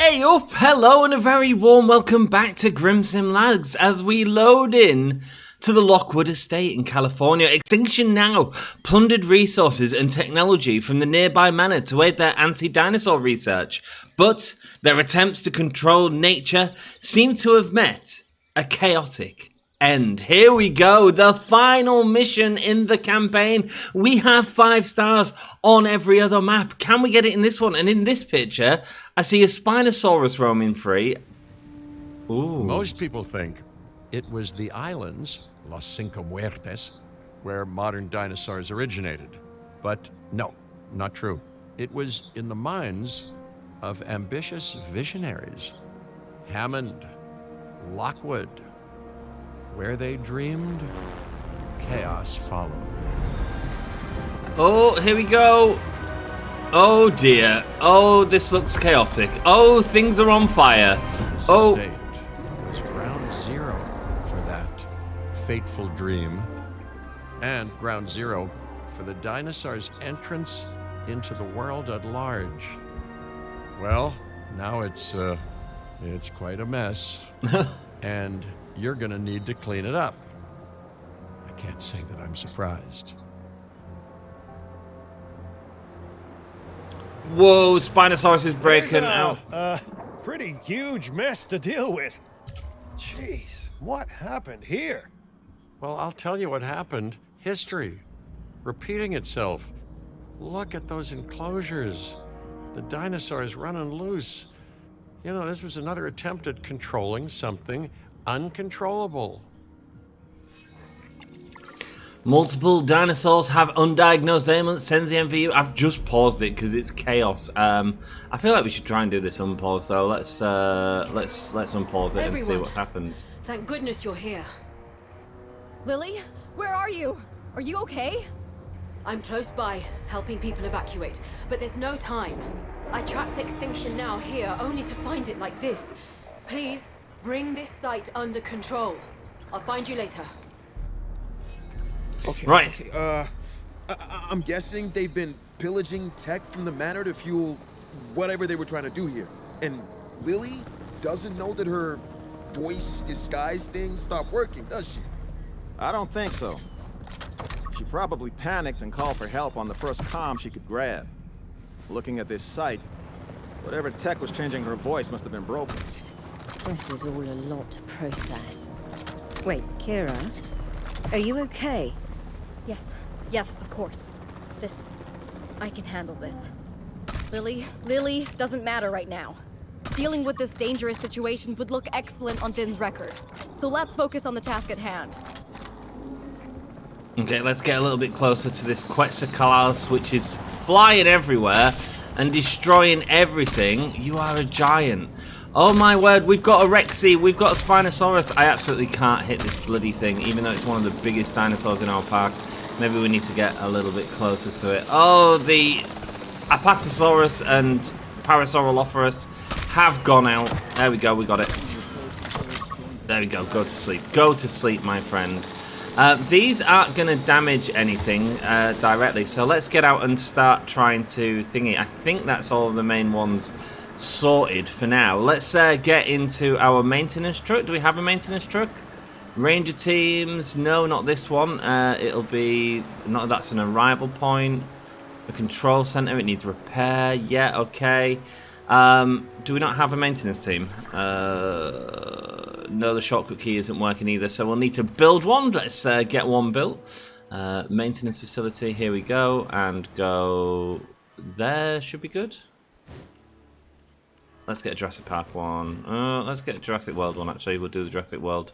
Hey up, hello and a very warm welcome back to Grimsim Lads as we load in to the Lockwood Estate in California. Extinction Now plundered resources and technology from the nearby manor to aid their anti-dinosaur research, but their attempts to control nature seem to have met a chaotic end. Here we go, the final mission in the campaign. We have 5 stars on every other map. Can we get it in this one? And in this picture, I see a Spinosaurus roaming free. Ooh. Most people think it was the islands, Los Cinco Muertes, where modern dinosaurs originated. But no, not true. It was in the minds of ambitious visionaries. Hammond, Lockwood, where they dreamed, chaos followed. Oh, here we go. Oh dear. Oh, this looks chaotic. Oh, things are on fire. This oh. estate was ground zero for that fateful dream, and ground zero for the dinosaurs' entrance into the world at large. Well, now it's quite a mess, and you're gonna need to clean it up. I can't say that I'm surprised. Whoa, Spinosaurus is breaking out. Pretty huge mess to deal with. Jeez, what happened here? Well, I'll tell you what happened. History, repeating itself. Look at those enclosures. The dinosaurs running loose. You know, this was another attempt at controlling something uncontrollable. Multiple dinosaurs have undiagnosed ailments. Sends the MVU. I've just paused it because it's chaos. I feel like we should try and do this unpause though. Let's unpause it and see what happens. Thank goodness you're here. Lily, where are you? Are you okay? I'm close by, helping people evacuate, but there's no time. I tracked Extinction Now here only to find it like this. Please, bring this site under control. I'll find you later. Okay, right. Okay, I'm guessing they've been pillaging tech from the manor to fuel whatever they were trying to do here. And Lily doesn't know that her voice disguise thing stopped working, does she? I don't think so. She probably panicked and called for help on the first comm she could grab. Looking at this site, whatever tech was changing her voice must have been broken. This is all a lot to process. Wait, Kira? Are you okay? Yes, of course. I can handle this. Lily doesn't matter right now. Dealing with this dangerous situation would look excellent on Din's record. So let's focus on the task at hand. Okay, let's get a little bit closer to this Quetzalcoatlus, which is flying everywhere and destroying everything. You are a giant. Oh my word, we've got a Rexy, we've got a Spinosaurus. I absolutely can't hit this bloody thing, even though it's one of the biggest dinosaurs in our park. Maybe we need to get a little bit closer to it. Oh, the Apatosaurus and Parasaurolophus have gone out. There we go, we got it. There we go, go to sleep. Go to sleep, my friend. These aren't going to damage anything directly, so let's get out and start trying to thingy. I think that's all of the main ones sorted for now. Let's get into our maintenance truck. Do we have a maintenance truck? Ranger teams, no, not this one. It'll be, not that's an arrival point. The control center, it needs repair. Yeah, okay. Do we not have a maintenance team? No, the shortcut key isn't working either, so we'll need to build one. Let's get one built. Maintenance facility, here we go, and go there. Should be good. Let's get a Jurassic Park one. Let's get a Jurassic World one, actually. We'll do the Jurassic World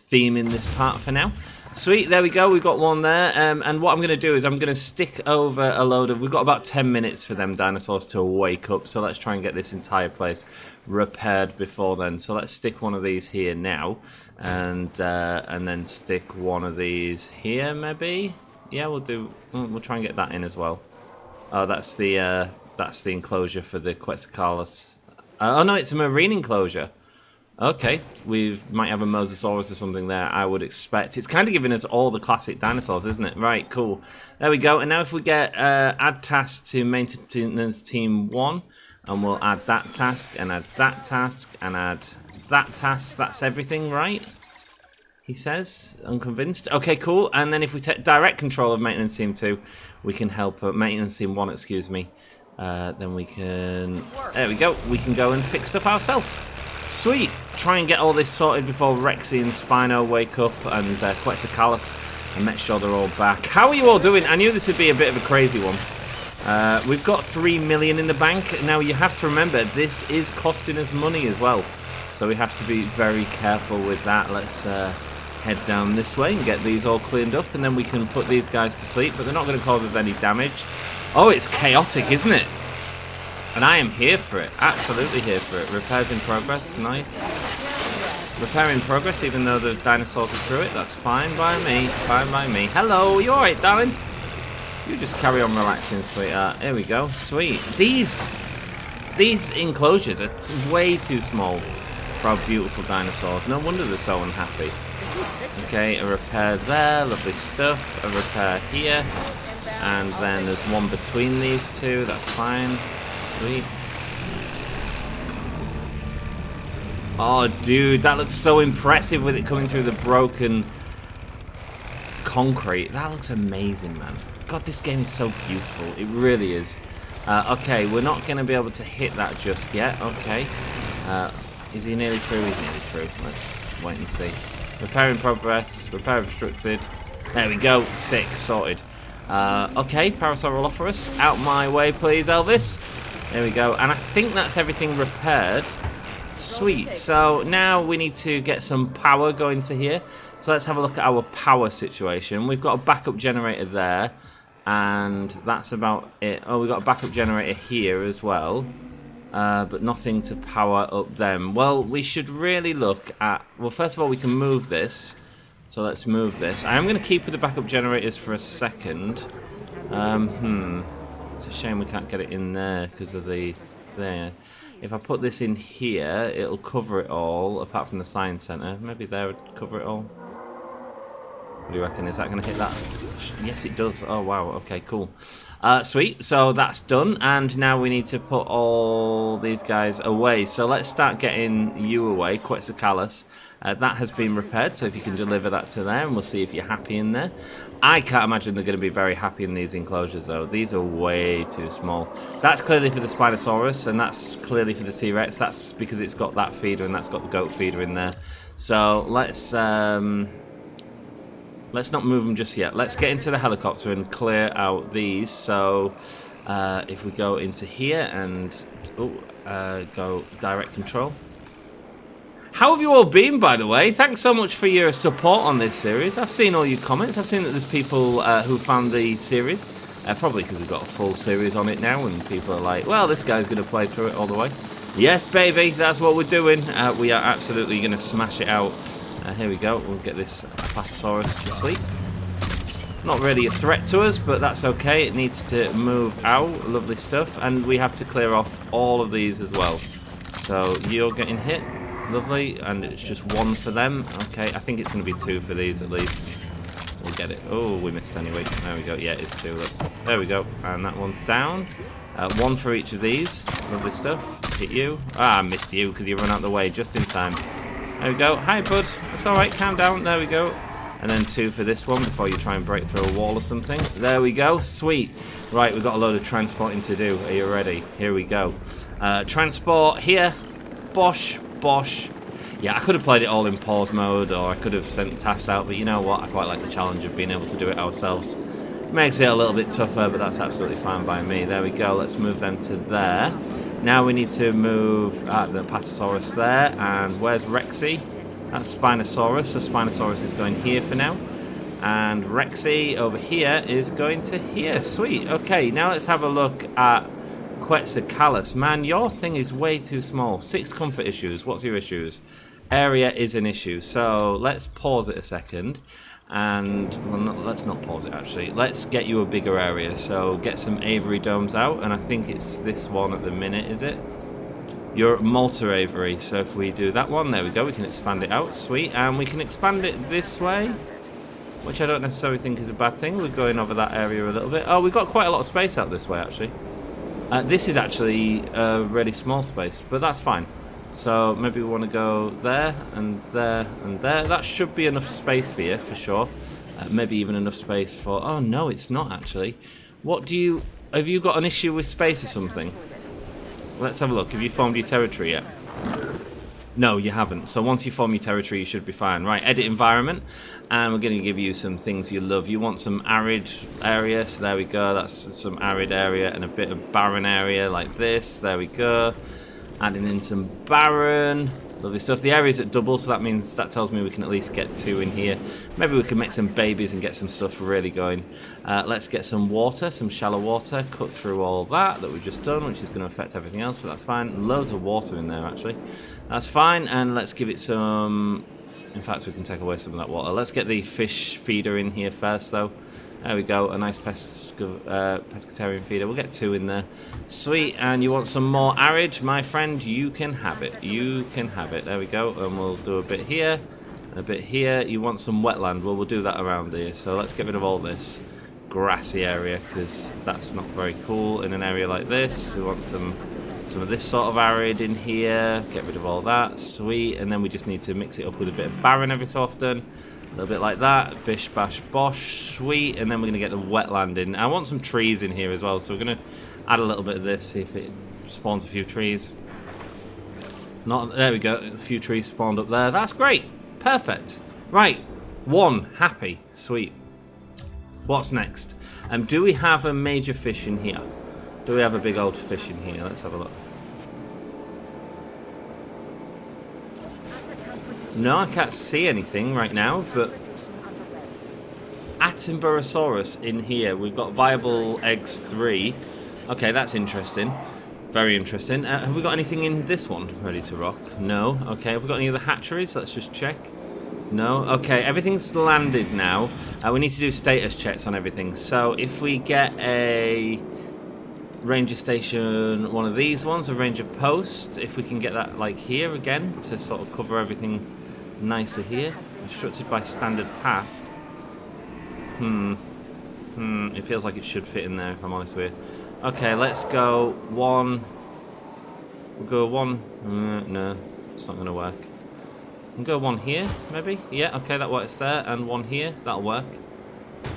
theme in this part for now. Sweet, there we go, we've got one there. And what I'm going to do is I'm going to stick over a load of... We've got about 10 minutes for them dinosaurs to wake up, so let's try and get this entire place repaired before then. So let's stick one of these here now, and then stick one of these here, maybe? Yeah, we'll try and get that in as well. Oh, that's the enclosure for the Quetzalcoatlus. Oh no, it's a marine enclosure. Okay, we might have a Mosasaurus or something there, I would expect. It's kind of giving us all the classic dinosaurs, isn't it? Right, cool. There we go. And now if we get add task to maintenance team 1, And we'll add that task, and add that task, and add that task. That's everything, right? He says, unconvinced. Okay, cool. And then if we take direct control of maintenance team 2, we can help maintenance team 1, excuse me. Then we can, there we go. We can go and fix stuff ourselves. Sweet. Try and get all this sorted before Rexy and Spino wake up, and Quetzalcoatlus, and make sure they're all back. How are you all doing? I knew this would be a bit of a crazy one. We've got 3 million in the bank. Now you have to remember, this is costing us money as well. So we have to be very careful with that. Let's head down this way and get these all cleaned up, and then we can put these guys to sleep, but they're not going to cause us any damage. Oh, it's chaotic, isn't it? And I am here for it. Absolutely here for it. Repairs in progress. Nice. Repair in progress, even though the dinosaurs are through it. That's fine by me. Fine by me. Hello, you alright, darling? You just carry on relaxing, sweetheart. Here we go. Sweet. These enclosures are way too small for our beautiful dinosaurs. No wonder they're so unhappy. Okay, a repair there. Lovely stuff. A repair here. And then there's one between these two. That's fine. Sweet. Oh, dude, that looks so impressive with it coming through the broken concrete. That looks amazing, man. God, this game is so beautiful. It really is. Okay, we're not going to be able to hit that just yet. Okay. Is he nearly through? He's nearly through. Let's wait and see. Repair in progress. Repair obstructed. There we go. Sick. Sorted. Okay, Parasaur will offer us. Out my way, please, Elvis. There we go. And I think that's everything repaired. Sweet. So now we need to get some power going to here. So let's have a look at our power situation. We've got a backup generator there, and that's about it. Oh, we've got a backup generator here as well, but nothing to power up them. Well, we should really look at... Well, first of all, we can move this. So let's move this. I am going to keep with the backup generators for a second. It's a shame we can't get it in there because of the... There. If I put this in here, it'll cover it all, apart from the science centre. Maybe there would cover it all. What do you reckon? Is that going to hit that? Yes, it does. Oh, wow. Okay, cool. Sweet. So that's done. And now we need to put all these guys away. So let's start getting you away, Quetzalcoatlus. That has been repaired, so if you can deliver that to there, and we'll see if you're happy in there. I can't imagine they're going to be very happy in these enclosures, though. These are way too small. That's clearly for the Spinosaurus, and that's clearly for the T-Rex. That's because it's got that feeder, and that's got the goat feeder in there. So let's not move them just yet. Let's get into the helicopter and clear out these. So if we go into here and go direct control. How have you all been, by the way? Thanks so much for your support on this series. I've seen all your comments. I've seen that there's people who found the series. Probably because we've got a full series on it now, and people are like, well, this guy's going to play through it all the way. Yes, baby, that's what we're doing. We are absolutely going to smash it out. Here we go. We'll get this Apatosaurus to sleep. Not really a threat to us, but that's okay. It needs to move out. Lovely stuff. And we have to clear off all of these as well. So you're getting hit. Lovely, and it's just one for them. Okay, I think it's going to be 2 for these at least. We'll get it. Oh, we missed anyway. There we go. Yeah, it's 2. Look. There we go. And that one's down. 1 for each of these. Lovely stuff. Hit you. Ah, I missed you because you run out the way just in time. There we go. Hi, bud. It's alright. Calm down. There we go. And then 2 for this one before you try and break through a wall or something. There we go. Sweet. Right, we've got a load of transporting to do. Are you ready? Here we go. Transport here. Bosh. Bosh. Yeah, I could have played it all in pause mode, or I could have sent tasks out, but you know what? I quite like the challenge of being able to do it ourselves. Makes it a little bit tougher, but that's absolutely fine by me. There we go. Let's move them to there. Now we need to move the Apatosaurus there, and where's Rexy? That's Spinosaurus. So Spinosaurus is going here for now, and Rexy over here is going to here. Sweet. Okay, now let's have a look at Quetzalcoatlus. Man, your thing is way too small. 6 comfort issues. What's your issues? Area is an issue. So let's pause it a second. And, well, let's not pause it actually. Let's get you a bigger area. So get some aviary domes out. And I think it's this one at the minute, is it? You're Malta aviary. So if we do that one, there we go. We can expand it out. Sweet. And we can expand it this way, which I don't necessarily think is a bad thing. We're going over that area a little bit. Oh, we've got quite a lot of space out this way actually. This is actually a really small space, but that's fine. So maybe we want to go there and there and there. That should be enough space for you, for sure. Maybe even enough space for... Oh, no, it's not, actually. What do you... Have you got an issue with space or something? Let's have a look. Have you formed your territory yet? No, you haven't. So once you form your territory, you should be fine. Right, edit environment. And we're going to give you some things you love. You want some arid area. So there we go. That's some arid area and a bit of barren area like this. There we go. Adding in some barren. Lovely stuff. The area's at double, so that tells me we can at least get 2 in here. Maybe we can make some babies and get some stuff really going. Let's get some water, some shallow water. Cut through all that we've just done, which is going to affect everything else, but that's fine. Loads of water in there, actually. That's fine, and let's give it some... In fact, we can take away some of that water. Let's get the fish feeder in here first, though. There we go, a nice pescatarian feeder. We'll get 2 in there. Sweet, and you want some more arid, my friend? You can have it. You can have it. There we go, and we'll do a bit here, and a bit here. You want some wetland? Well, we'll do that around here. So let's get rid of all this grassy area, because that's not very cool in an area like this. We want some of this sort of arid in here. Get rid of all that. Sweet, and then we just need to mix it up with a bit of barren every so often. A little bit like that. Bish, bash, bosh. Sweet. And then we're going to get the wetland in. I want some trees in here as well. So we're going to add a little bit of this. See if it spawns a few trees. There we go. A few trees spawned up there. That's great. Perfect. Right. 1. Happy. Sweet. What's next? Do we have a major fish in here? Do we have a big old fish in here? Let's have a look. No, I can't see anything right now, but Attenborosaurus in here. We've got viable eggs 3. Okay, that's interesting. Very interesting. Have we got anything in this one ready to rock? No. Okay, have we got any other hatcheries? Let's just check. No. Okay, everything's landed now. We need to do status checks on everything. So if we get a ranger station, one of these ones, a ranger post, if we can get that like here again to sort of cover everything nicer here. Constructed by standard path. It feels like it should fit in there, if I'm honest with you. Okay, let's go 1. We'll go 1. No, it's not going to work. We'll go 1 here, maybe? Yeah, okay, that works there. And 1 here, that'll work.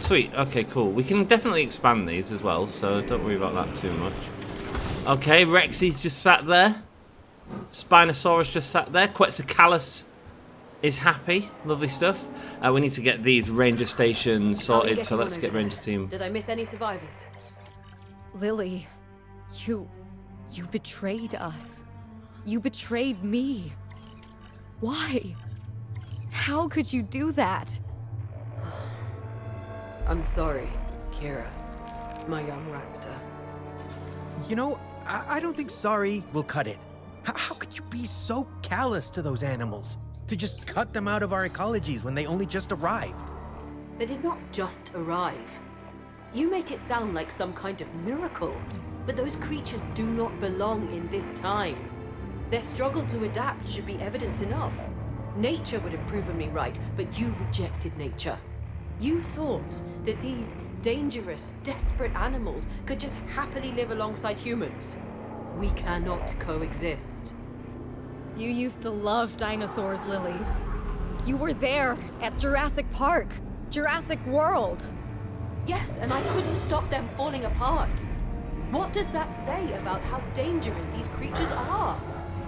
Sweet, okay, cool. We can definitely expand these as well, so don't worry about that too much. Okay, Rexy's just sat there. Spinosaurus just sat there. Quetzalcoatlus is happy. Lovely stuff. We need to get these ranger stations sorted, so let's get ranger team. Did I miss any survivors? Lily, you betrayed us. You betrayed me. Why? How could you do that? I'm sorry, Kira, my young raptor. You know, I don't think sorry will cut it. How could you be so callous to those animals? To just cut them out of our ecologies when they only just arrived? They did not just arrive. You make it sound like some kind of miracle, but those creatures do not belong in this time. Their struggle to adapt should be evidence enough. Nature would have proven me right, but you rejected nature. You thought that these dangerous, desperate animals could just happily live alongside humans. We cannot coexist. You used to love dinosaurs, Lily. You were there at Jurassic Park, Jurassic World. Yes, and I couldn't stop them falling apart. What does that say about how dangerous these creatures are?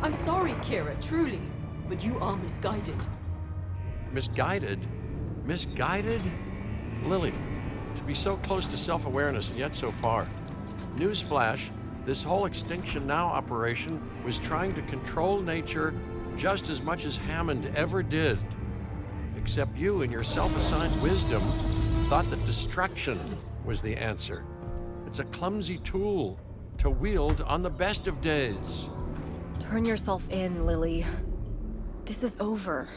I'm sorry, Kira, truly, but you are misguided. Misguided? Misguided? Lily, to be so close to self-awareness and yet so far. Newsflash, this whole Extinction Now operation was trying to control nature just as much as Hammond ever did. Except you, in your self-assigned wisdom, thought that destruction was the answer. It's a clumsy tool to wield on the best of days. Turn yourself in, Lily. This is over.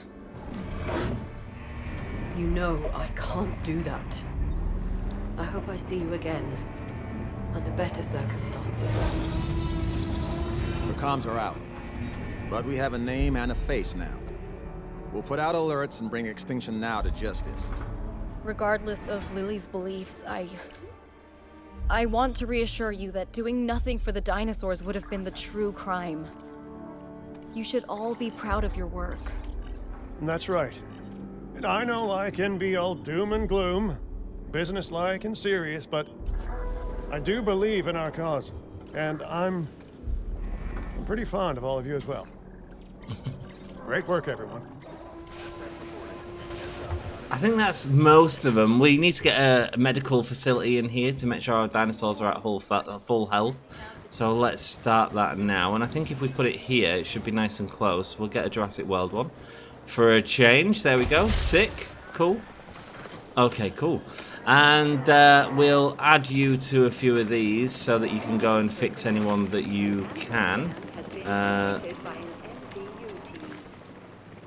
You know I can't do that. I hope I see you again, under better circumstances. The comms are out, but we have a name and a face now. We'll put out alerts and bring Extinction Now to justice. Regardless of Lily's beliefs, I want to reassure you that doing nothing for the dinosaurs would have been the true crime. You should all be proud of your work. That's right. And I know I can be all doom and gloom, businesslike and serious, but I do believe in our cause. And I'm pretty fond of all of you as well. Great work, everyone. I think that's most of them. We need to get a medical facility in here to make sure our dinosaurs are at full health. So let's start that now. And I think if we put it here, it should be nice and close. We'll get a Jurassic World one. For a change, there we go. Sick. Cool. Okay, cool. And we'll add you to a few of these so that you can go and fix anyone that you can.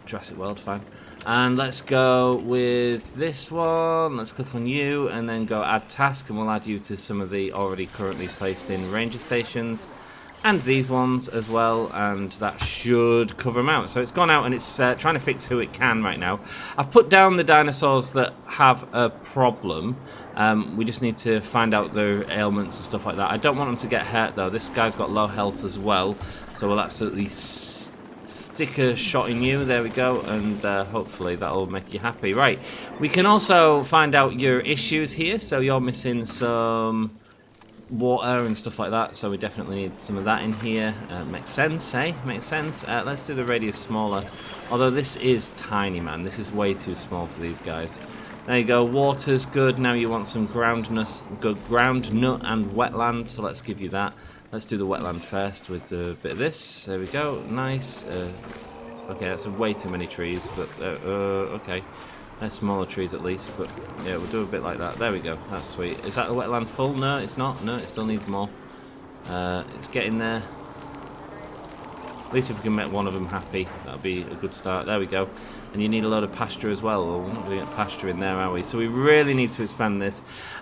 Jurassic World, fine. And let's go with this one. Let's click on you and then go add task, and we'll add you to some of the already currently placed in ranger stations. And these ones as well, and that should cover them out. So it's gone out and it's trying to fix who it can right now. I've put down the dinosaurs that have a problem. We just need to find out their ailments and stuff like that. I don't want them to get hurt though. This guy's got low health as well, so we'll absolutely stick a shot in you. There we go, and hopefully that'll make you happy. Right, we can also find out your issues here. So you're missing some water and stuff like that, so we definitely need some of that in here. Makes sense, eh? Makes sense. Let's do the radius smaller, although this is tiny, man. This is way too small for these guys. There you go. Water's good. Now you want some ground nut and wetland, so let's give you that. Let's do the wetland first with a bit of this. There we go. Nice. Okay, that's way too many trees, but okay. They're smaller trees at least, but yeah, we'll do a bit like that. There we go. That's sweet. Is that the wetland full? No, it's not. No, it still needs more. It's getting there. At least if we can make one of them happy, that'll be a good start. There we go. And you need a load of pasture as well. Well, we're not going to get pasture in there, are we? So we really need to expand this.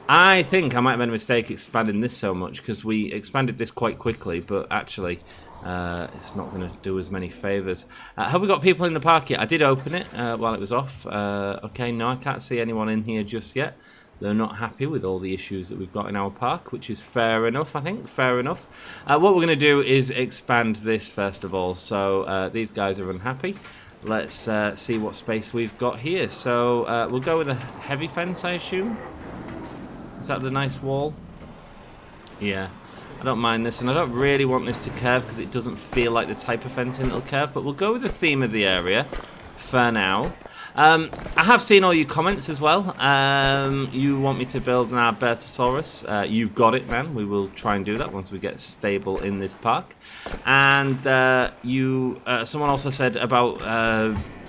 I think I might have made a mistake expanding this so much, because we expanded this quite quickly, but actually it's not going to do as many favours. Have we got people in the park yet? I did open it while it was off. Okay, no, I can't see anyone in here just yet. They're not happy with all the issues that we've got in our park, which is fair enough, I think. Fair enough. What we're going to do is expand this first of all. So these guys are unhappy. Let's see what space we've got here. So we'll go with a heavy fence, I assume. Is that the nice wall? Yeah. I don't mind this, and I don't really want this to curve because it doesn't feel like the type of fencing that'll curve, but we'll go with the theme of the area for now. I have seen all your comments as well. You want me to build an Albertosaurus. You've got it, man. We will try and do that once we get stable in this park. And someone also said about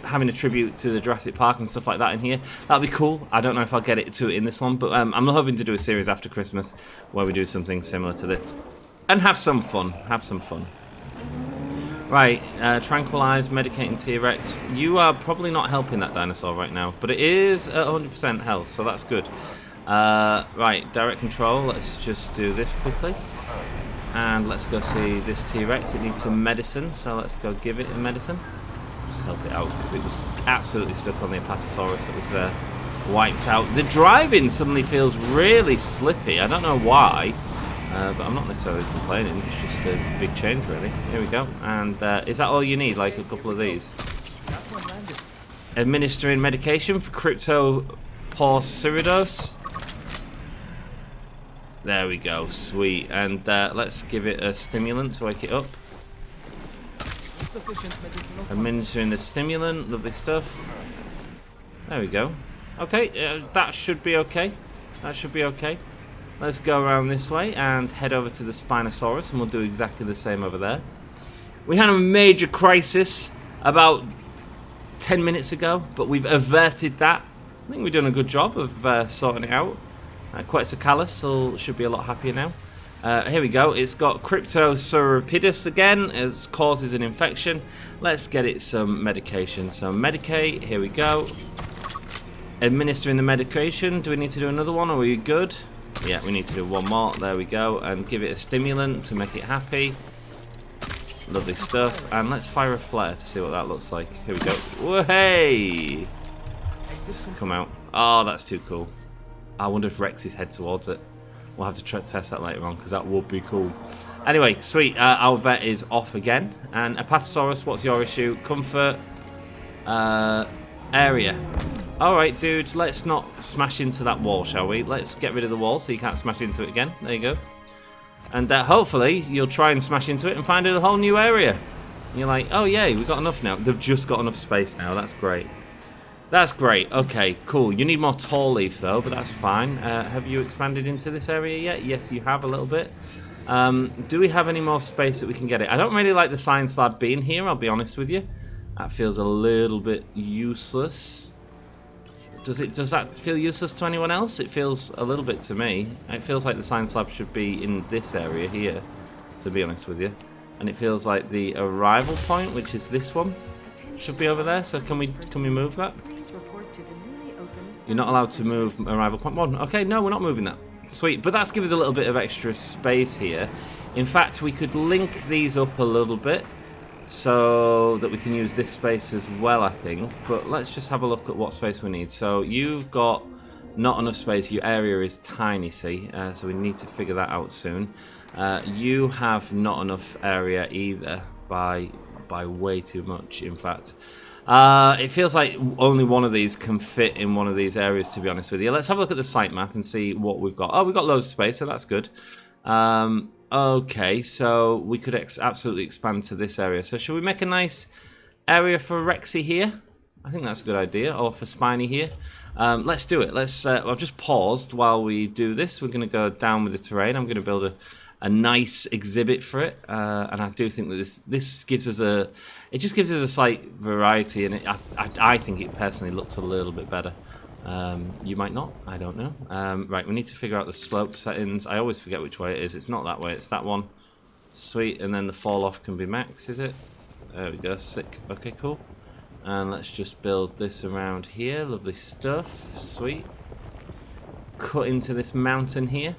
having a tribute to the Jurassic Park and stuff like that in here. That'll be cool. I don't know if I'll get it to it in this one, but I'm hoping to do a series after Christmas where we do something similar to this and have some fun. Have some fun. Right, tranquilize, medicating T-Rex. You are probably not helping that dinosaur right now, but it is at 100% health, so that's good. Right, direct control. Let's just do this quickly. And let's go see this T-Rex. It needs some medicine, so let's go give it a medicine. Just help it out, because it was absolutely stuck on the Apatosaurus that was wiped out. The driving suddenly feels really slippy. I don't know why. But I'm not necessarily complaining, it's just a big change really. Here we go. And is that all you need, like a couple of these? Administering medication for Cryptoporceridos. There we go, sweet. And let's give it a stimulant to wake it up. Administering the stimulant, lovely stuff. There we go. Okay, that should be okay. That should be okay. Let's go around this way and head over to the Spinosaurus, and we'll do exactly the same over there. We had a major crisis about 10 minutes ago, but we've averted that. I think we've done a good job of sorting it out. Quetzalcoatlus should be a lot happier now. Here we go. It's got Cryptosauripidus again. It causes an infection. Let's get it some medication. So medicate. Here we go. Administering the medication. Do we need to do another one, or are we good? Yeah, we need to do one more. There we go. And give it a stimulant to make it happy. Lovely stuff. And let's fire a flare to see what that looks like. Here we go. Whoa, hey! Come out. Oh, that's too cool. I wonder if Rex's head towards it. We'll have to test that later on because that would be cool. Anyway, sweet. Our vet is off again. And Apatosaurus, what's your issue? Comfort. Area. Alright, dude, let's not smash into that wall, shall we? Let's get rid of the wall so you can't smash into it again. There you go. And hopefully you'll try and smash into it and find a whole new area. And you're like, oh yay, we've got enough now. They've just got enough space now. That's great. That's great. Okay, cool. You need more tall leaf though, but that's fine. Have you expanded into this area yet? Yes, you have a little bit. Do we have any more space that we can get it? I don't really like the science lab being here, I'll be honest with you. That feels a little bit useless. Does that feel useless to anyone else? It feels a little bit to me. It feels like the science lab should be in this area here, to be honest with you. And it feels like the arrival point, which is this one, should be over there. So can we move that? You're not allowed to move arrival point 1. Okay, no, we're not moving that. Sweet, but that's given us a little bit of extra space here. In fact, we could link these up a little bit so that we can use this space as well, I think. But let's just have a look at what space we need. So you've got not enough space. Your area is tiny, see? So we need to figure that out soon. You have not enough area either by way too much, in fact. It feels like only one of these can fit in one of these areas, to be honest with you. Let's have a look at the site map and see what we've got. Oh, we've got loads of space, so that's good. Okay, so we could absolutely expand to this area. So should we make a nice area for Rexy here? I think that's a good idea. Or for Spiny here. Let's do it. I've just paused while we do this. We're going to go down with the terrain. I'm going to build a nice exhibit for it. And I do think that this gives us it just gives us a slight variety. And I think it personally looks a little bit better. You might not, I don't know. Right, we need to figure out the slope settings. I always forget which way it is. It's not that way, it's that one. Sweet, and then the fall off can be max, is it? There we go, sick. Okay, cool. And let's just build this around here. Lovely stuff, sweet. Cut into this mountain here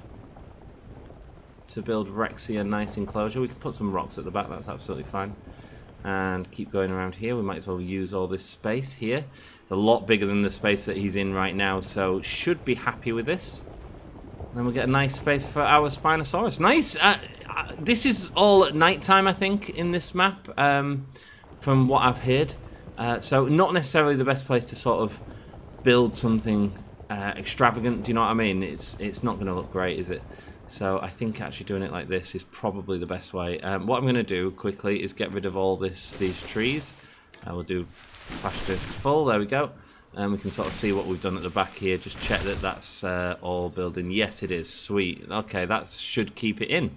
to build Rexy a nice enclosure. We can put some rocks at the back, that's absolutely fine. And keep going around here. We might as well use all this space here. It's a lot bigger than the space that he's in right now, so should be happy with this. And then we'll get a nice space for our Spinosaurus. Nice! This is all at night time, I think, in this map, from what I've heard. So not necessarily the best place to sort of build something extravagant, do you know what I mean? It's not going to look great, is it? So I think actually doing it like this is probably the best way. What I'm going to do quickly is get rid of all these trees. We'll do flash drift full, there we go. And we can sort of see what we've done at the back here. Just check that that's all building. Yes, it is. Sweet. Okay, that should keep it in.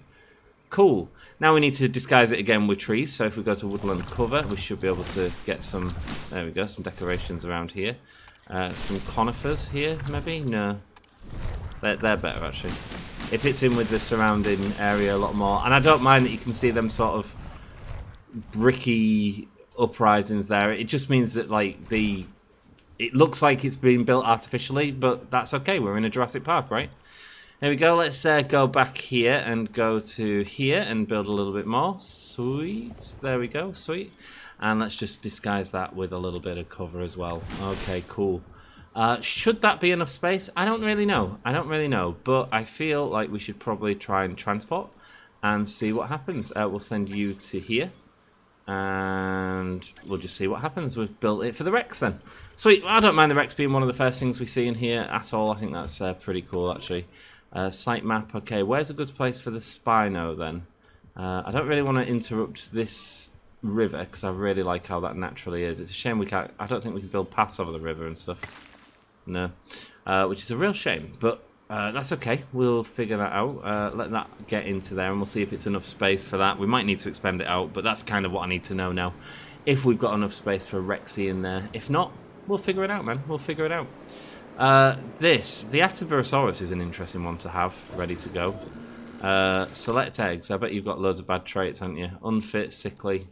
Cool. Now we need to disguise it again with trees. So if we go to woodland cover, we should be able to get some, there we go, some decorations around here. Some conifers here, maybe? No. They're better, actually. It fits in with the surrounding area a lot more. And I don't mind that you can see them sort of bricky uprisings there. It just means that, like, it looks like it's being built artificially, but that's okay. We're in a Jurassic Park, right? There we go. Let's go back here and go to here and build a little bit more. Sweet. There we go. Sweet. And let's just disguise that with a little bit of cover as well. Okay, cool. Should that be enough space? I don't really know. But I feel like we should probably try and transport and see what happens. We'll send you to here. And we'll just see what happens. We've built it for the Rex then. Sweet. I don't mind the Rex being one of the first things we see in here at all. I think that's pretty cool, actually. Site map. Okay, where's a good place for the Spino then? I don't really want to interrupt this river because I really like how that naturally is. It's a shame we can't. I don't think we can build paths over the river and stuff. No, which is a real shame. But that's okay. We'll figure that out. Let that get into there, and we'll see if it's enough space for that. We might need to expand it out, but that's kind of what I need to know now. If we've got enough space for Rexy in there. If not, we'll figure it out, man. We'll figure it out. The Atabarosaurus is an interesting one to have ready to go. Select eggs. I bet you've got loads of bad traits, haven't you? Unfit, sickly.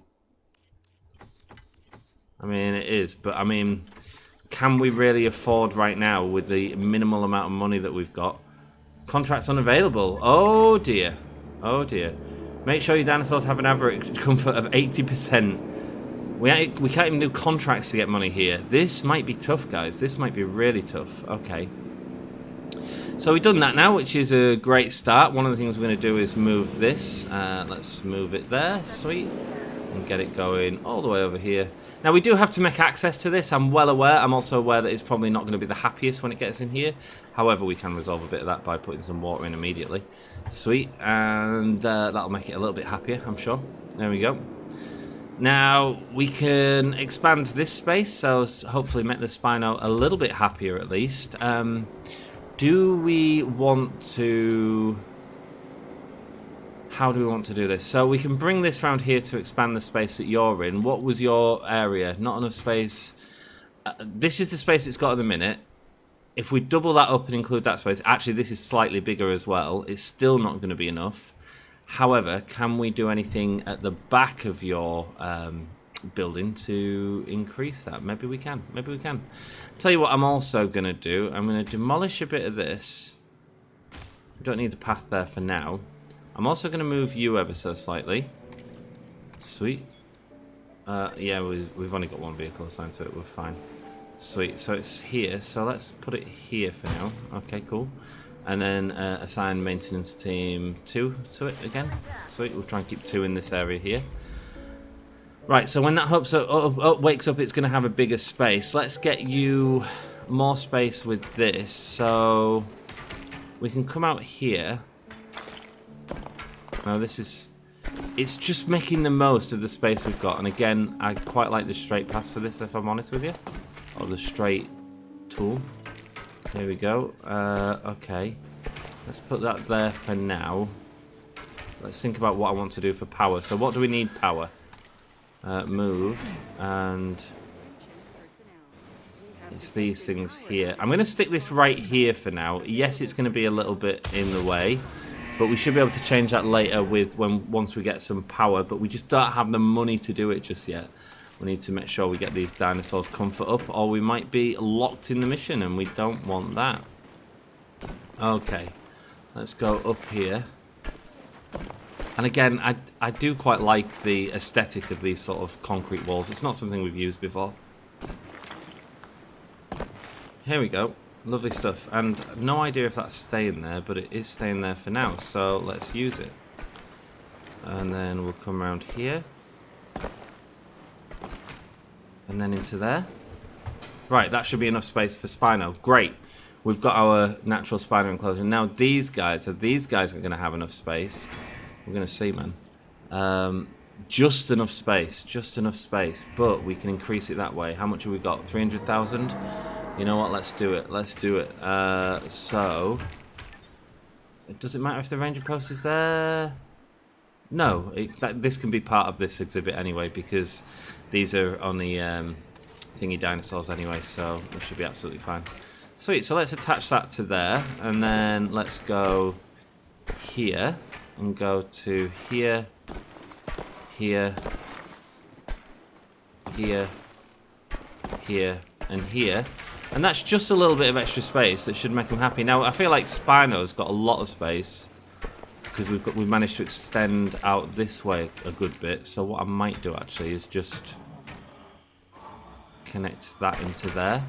I mean, it is, but I mean, can we really afford right now with the minimal amount of money that we've got? Contracts unavailable. Oh dear. Oh dear. Make sure your dinosaurs have an average comfort of 80%. We can't even do contracts to get money here. This might be tough, guys. This might be really tough. Okay. So we've done that now, which is a great start. One of the things we're going to do is move this. Let's move it there, sweet, and get it going all the way over here. Now we do have to make access to this, I'm well aware. I'm also aware that it's probably not going to be the happiest when it gets in here. However, we can resolve a bit of that by putting some water in immediately. Sweet, and that'll make it a little bit happier, I'm sure. There we go. Now we can expand this space, so hopefully make the Spino a little bit happier at least. Do we want to... How do we want to do this? So we can bring this round here to expand the space that you're in. What was your area? Not enough space. This is the space it's got at the minute. If we double that up and include that space, actually this is slightly bigger as well. It's still not going to be enough. However, can we do anything at the back of your building to increase that? Maybe we can. Maybe we can. Tell you what I'm also going to do. I'm going to demolish a bit of this. We don't need the path there for now. I'm also going to move you ever so slightly. Sweet. Yeah, we've only got one vehicle assigned to it. We're fine. Sweet. So it's here. So let's put it here for now. Okay, cool. And then assign maintenance team 2 to it again. Sweet. We'll try and keep 2 in this area here. Right. So when that wakes up, it's going to have a bigger space. Let's get you more space with this. So we can come out here. Now this is, it's just making the most of the space we've got. And again, I quite like the straight path for this, if I'm honest with you. Or the straight tool. There we go. Okay. Let's put that there for now. Let's think about what I want to do for power. So what do we need power? Move. And it's these things here. I'm going to stick this right here for now. Yes, it's going to be a little bit in the way. But we should be able to change that later once we get some power. But we just don't have the money to do it just yet. We need to make sure we get these dinosaurs comfort up, or we might be locked in the mission, and we don't want that. Okay, let's go up here. And again, I do quite like the aesthetic of these sort of concrete walls. It's not something we've used before. Here we go. Lovely stuff. And no idea if that's staying there, but it is staying there for now. So let's use it. And then we'll come around here. And then into there. Right, that should be enough space for Spino. Great. We've got our natural Spino enclosure. Now these guys are going to have enough space. We're going to see, man. Just enough space. Just enough space. But we can increase it that way. How much have we got? 300,000? You know what? Let's do it. Let's do it. So, does it matter if the ranger post is there? No. This can be part of this exhibit anyway, because these are only thingy dinosaurs anyway, so we should be absolutely fine. Sweet. So let's attach that to there, and then let's go here and go to here, here, here, here, and here. And that's just a little bit of extra space that should make them happy. Now, I feel like Spino's got a lot of space because we've managed to extend out this way a good bit. So what I might do actually is just connect that into there.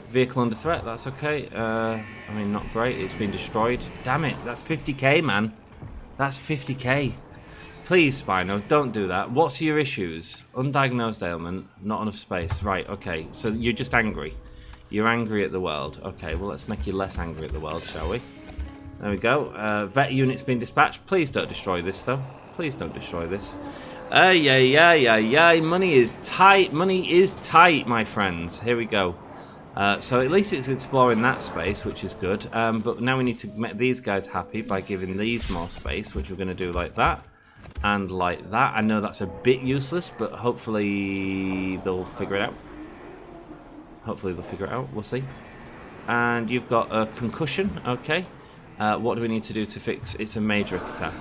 Vehicle under threat, that's okay. I mean, not great. It's been destroyed. Damn it, that's 50k, man. That's 50k. Please, Spino, don't do that. What's your issues? Undiagnosed ailment, not enough space. Right, okay. So you're just angry. You're angry at the world. Okay, well, let's make you less angry at the world, shall we? There we go. Vet unit's been dispatched. Please don't destroy this, though. Please don't destroy this. Yeah. Money is tight. Money is tight, my friends. Here we go. So at least it's exploring that space, which is good. But now we need to make these guys happy by giving these more space, which we're going to do like that. And like that. I know that's a bit useless, but hopefully they'll figure it out. Hopefully they'll figure it out. We'll see. And you've got a concussion. Okay. What do we need to do to fix? It's a major attack.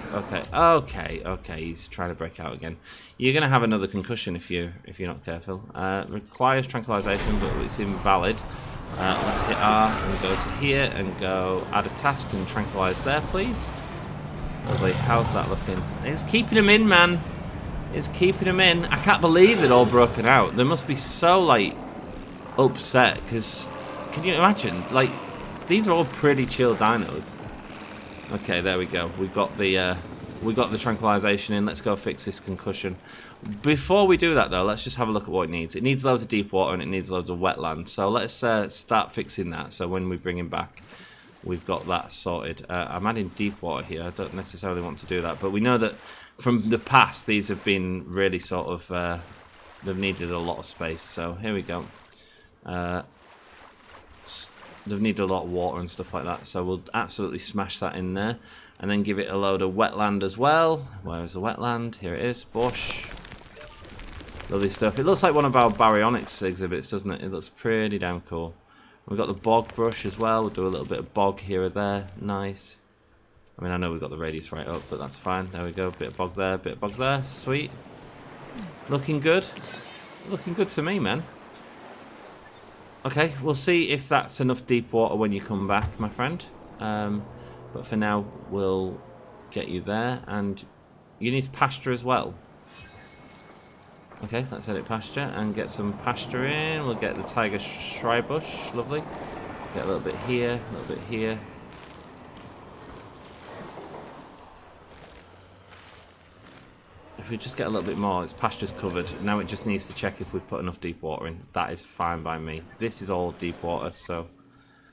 Okay. He's trying to break out again. You're going to have another concussion if you're not careful. Requires tranquilization, but it's invalid. Let's hit R and go to here and go add a task and tranquilize there, please. Lovely. How's that looking? It's keeping him in, man. It's keeping him in. I can't believe they're all broken out. They must be so, like, upset, because can you imagine? Like, these are all pretty chill dinos. Okay, there we go. We got the tranquilization in. Let's go fix this concussion. Before we do that, though, let's just have a look at what it needs. It needs loads of deep water and it needs loads of wetland. So let's start fixing that. So when we bring him back, we've got that sorted. I'm adding deep water here. I don't necessarily want to do that, but we know that from the past, these have been really sort of they've needed a lot of space. So here we go. They've needed a lot of water and stuff like that, so we'll absolutely smash that in there and then give it a load of wetland as well. Where is the wetland? Here it is. Bush. Lovely stuff. It looks like one of our baryonyx exhibits, doesn't it? It looks pretty damn cool. We've got the bog brush as well. We'll do a little bit of bog here or there. Nice. I mean, I know we've got the radius right up, but that's fine. There we go. Bit of bog there, bit of bog there. Sweet. Looking good. Looking good to me, man. Okay, we'll see if that's enough deep water when you come back, my friend. But for now, we'll get you there. And you need pasture as well. Okay, let's edit pasture and get some pasture in. We'll get the tiger shrub bush. Lovely. Get a little bit here, a little bit here. If we just get a little bit more, its pasture's covered. Now it just needs to check if we've put enough deep water in. That is fine by me. This is all deep water, so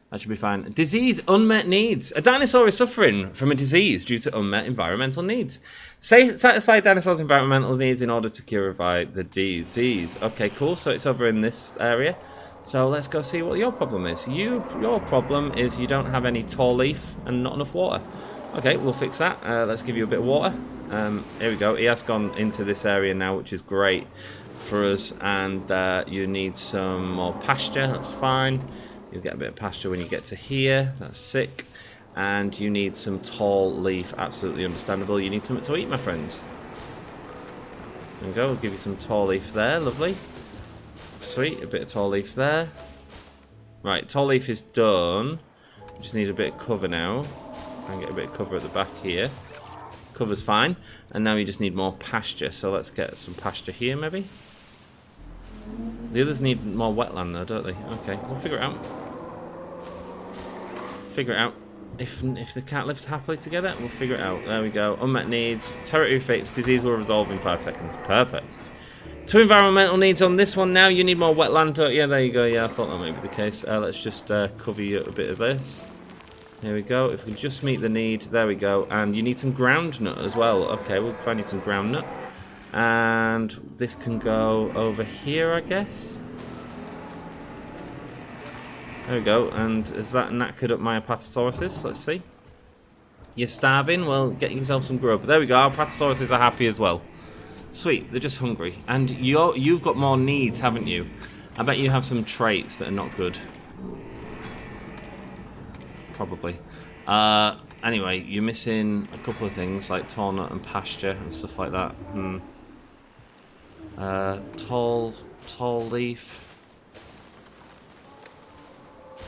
that should be fine. Disease, unmet needs. A dinosaur is suffering from a disease due to unmet environmental needs. Satisfy dinosaurs' environmental needs in order to cure the disease. Okay, cool. So it's over in this area. So let's go see what your problem is. Your problem is you don't have any tall leaf and not enough water. Okay, we'll fix that. Let's give you a bit of water. Here we go. He has gone into this area now, which is great for us. And you need some more pasture. That's fine. You'll get a bit of pasture when you get to here. That's sick. And you need some tall leaf. Absolutely understandable. You need something to eat, my friends. There we go. We'll give you some tall leaf there. Lovely. Sweet. A bit of tall leaf there. Right. Tall leaf is done. We just need a bit of cover now. Try and get a bit of cover at the back here. Cover's fine. And now you just need more pasture. So let's get some pasture here, maybe. The others need more wetland though, don't they? Okay, we'll figure it out. Figure it out. If the cat lives happily together, we'll figure it out. There we go. Unmet needs. Territory fixed. Disease will resolve in 5 seconds. Perfect. 2 environmental needs on this one now. You need more wetland. Yeah, there you go. Yeah, I thought that might be the case. Let's just cover you a bit of this. Here we go. If we just meet the need. There we go. And you need some ground nut as well. Okay, we'll find you some ground nut. And this can go over here, I guess. There we go. And has that knackered up my apatosauruses? Let's see. You're starving? Well, get yourself some grub. There we go. Our apatosauruses are happy as well. Sweet. They're just hungry. And you've got more needs, haven't you? I bet you have some traits that are not good. Probably. Anyway, you're missing a couple of things like tall nut and pasture and stuff like that. Tall leaf.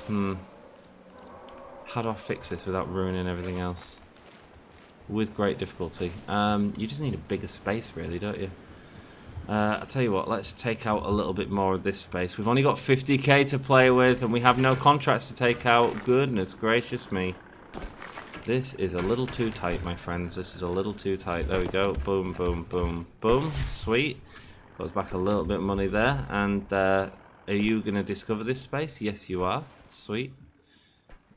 How do I fix this without ruining everything else? With great difficulty. You just need a bigger space, really, don't you? I'll tell you what, let's take out a little bit more of this space. We've only got 50k to play with, and we have no contracts to take out. Goodness gracious me. This is a little too tight, my friends. This is a little too tight. There we go. Boom, boom, boom, boom. Sweet. Goes back a little bit of money there. And are you going to discover this space? Yes, you are. Sweet.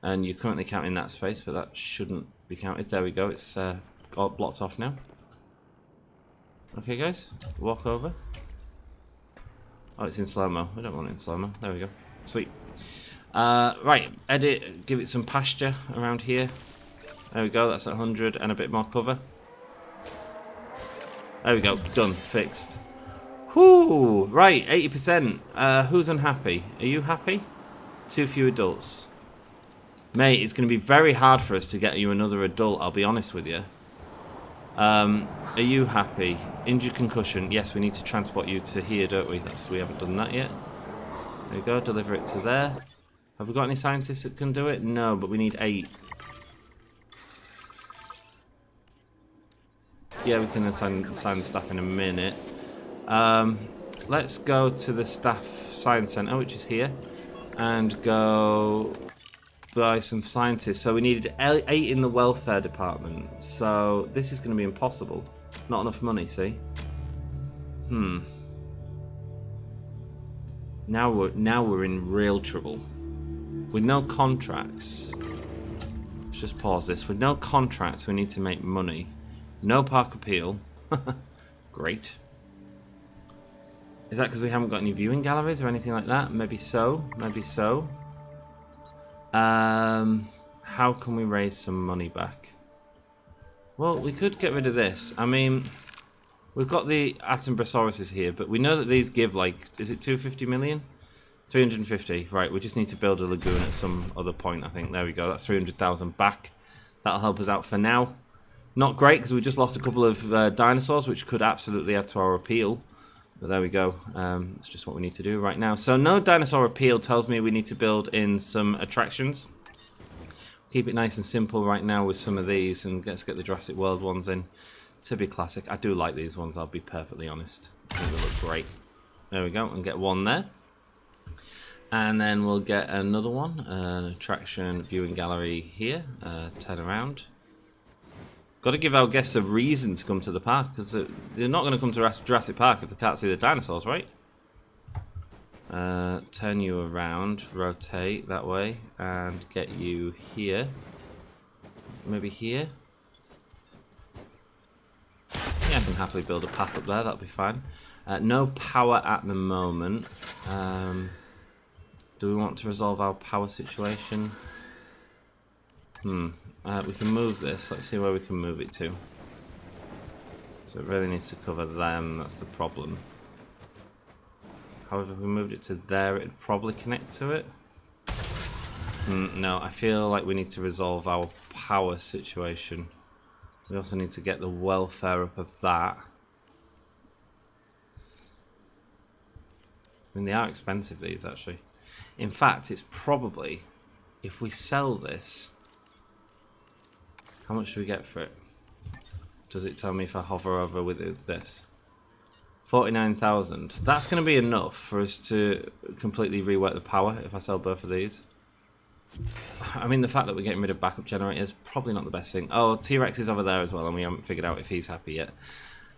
And you're currently counting that space, but that shouldn't be counted. There we go. It's got blocked off now. Okay, guys. Walk over. Oh, it's in slow-mo. We don't want it in slow-mo. There we go. Sweet. Right. Edit. Give it some pasture around here. There we go. That's 100 and a bit more cover. There we go. Done. Fixed. Whoo! Right. 80%. Who's unhappy? Are you happy? Too few adults. Mate, it's going to be very hard for us to get you another adult, I'll be honest with you. Are you happy? Injured concussion. Yes, we need to transport you to here, don't we? We haven't done that yet. There we go. Deliver it to there. Have we got any scientists that can do it? No, but we need 8. Yeah, we can assign the staff in a minute. Let's go to the staff science centre, which is here, and go by some scientists. So we needed 8 in the welfare department. So this is going to be impossible. Not enough money, see? Now we're in real trouble. With no contracts. Let's just pause this. With no contracts, we need to make money. No park appeal. Great. Is that because we haven't got any viewing galleries or anything like that? Maybe so. Maybe so. How can we raise some money back? Well, we could get rid of this. I mean, we've got the Atombrosauruses here, but we know that these give, like, is it 250 million? 350. Right, we just need to build a lagoon at some other point, I think. There we go. That's 300,000 back. That'll help us out for now. Not great, because we just lost a couple of dinosaurs, which could absolutely add to our appeal. But there we go. It's just what we need to do right now. So no dinosaur appeal tells me we need to build in some attractions. Keep it nice and simple right now with some of these, and let's get the Jurassic World ones in. To be classic. I do like these ones, I'll be perfectly honest. I think they look great. There we go, and get one there. And then we'll get another one, an attraction viewing gallery here, turn around. Got to give our guests a reason to come to the park, because they're not going to come to Jurassic Park if they can't see the dinosaurs, right? Turn you around, rotate that way, and get you here. Maybe here? Yeah, I can happily build a path up there, that'll be fine. No power at the moment. Do we want to resolve our power situation? We can move this. Let's see where we can move it to. So it really needs to cover them, that's the problem. However, if we moved it to there, it'd probably connect to it. No, I feel like we need to resolve our power situation. We also need to get the welfare up of that. I mean, they are expensive, these, actually. In fact, it's probably, if we sell this, how much do we get for it? Does it tell me if I hover over with this? 49,000. That's going to be enough for us to completely rework the power if I sell both of these. I mean, the fact that we're getting rid of backup generators, probably not the best thing. Oh, T-Rex is over there as well, and we haven't figured out if he's happy yet.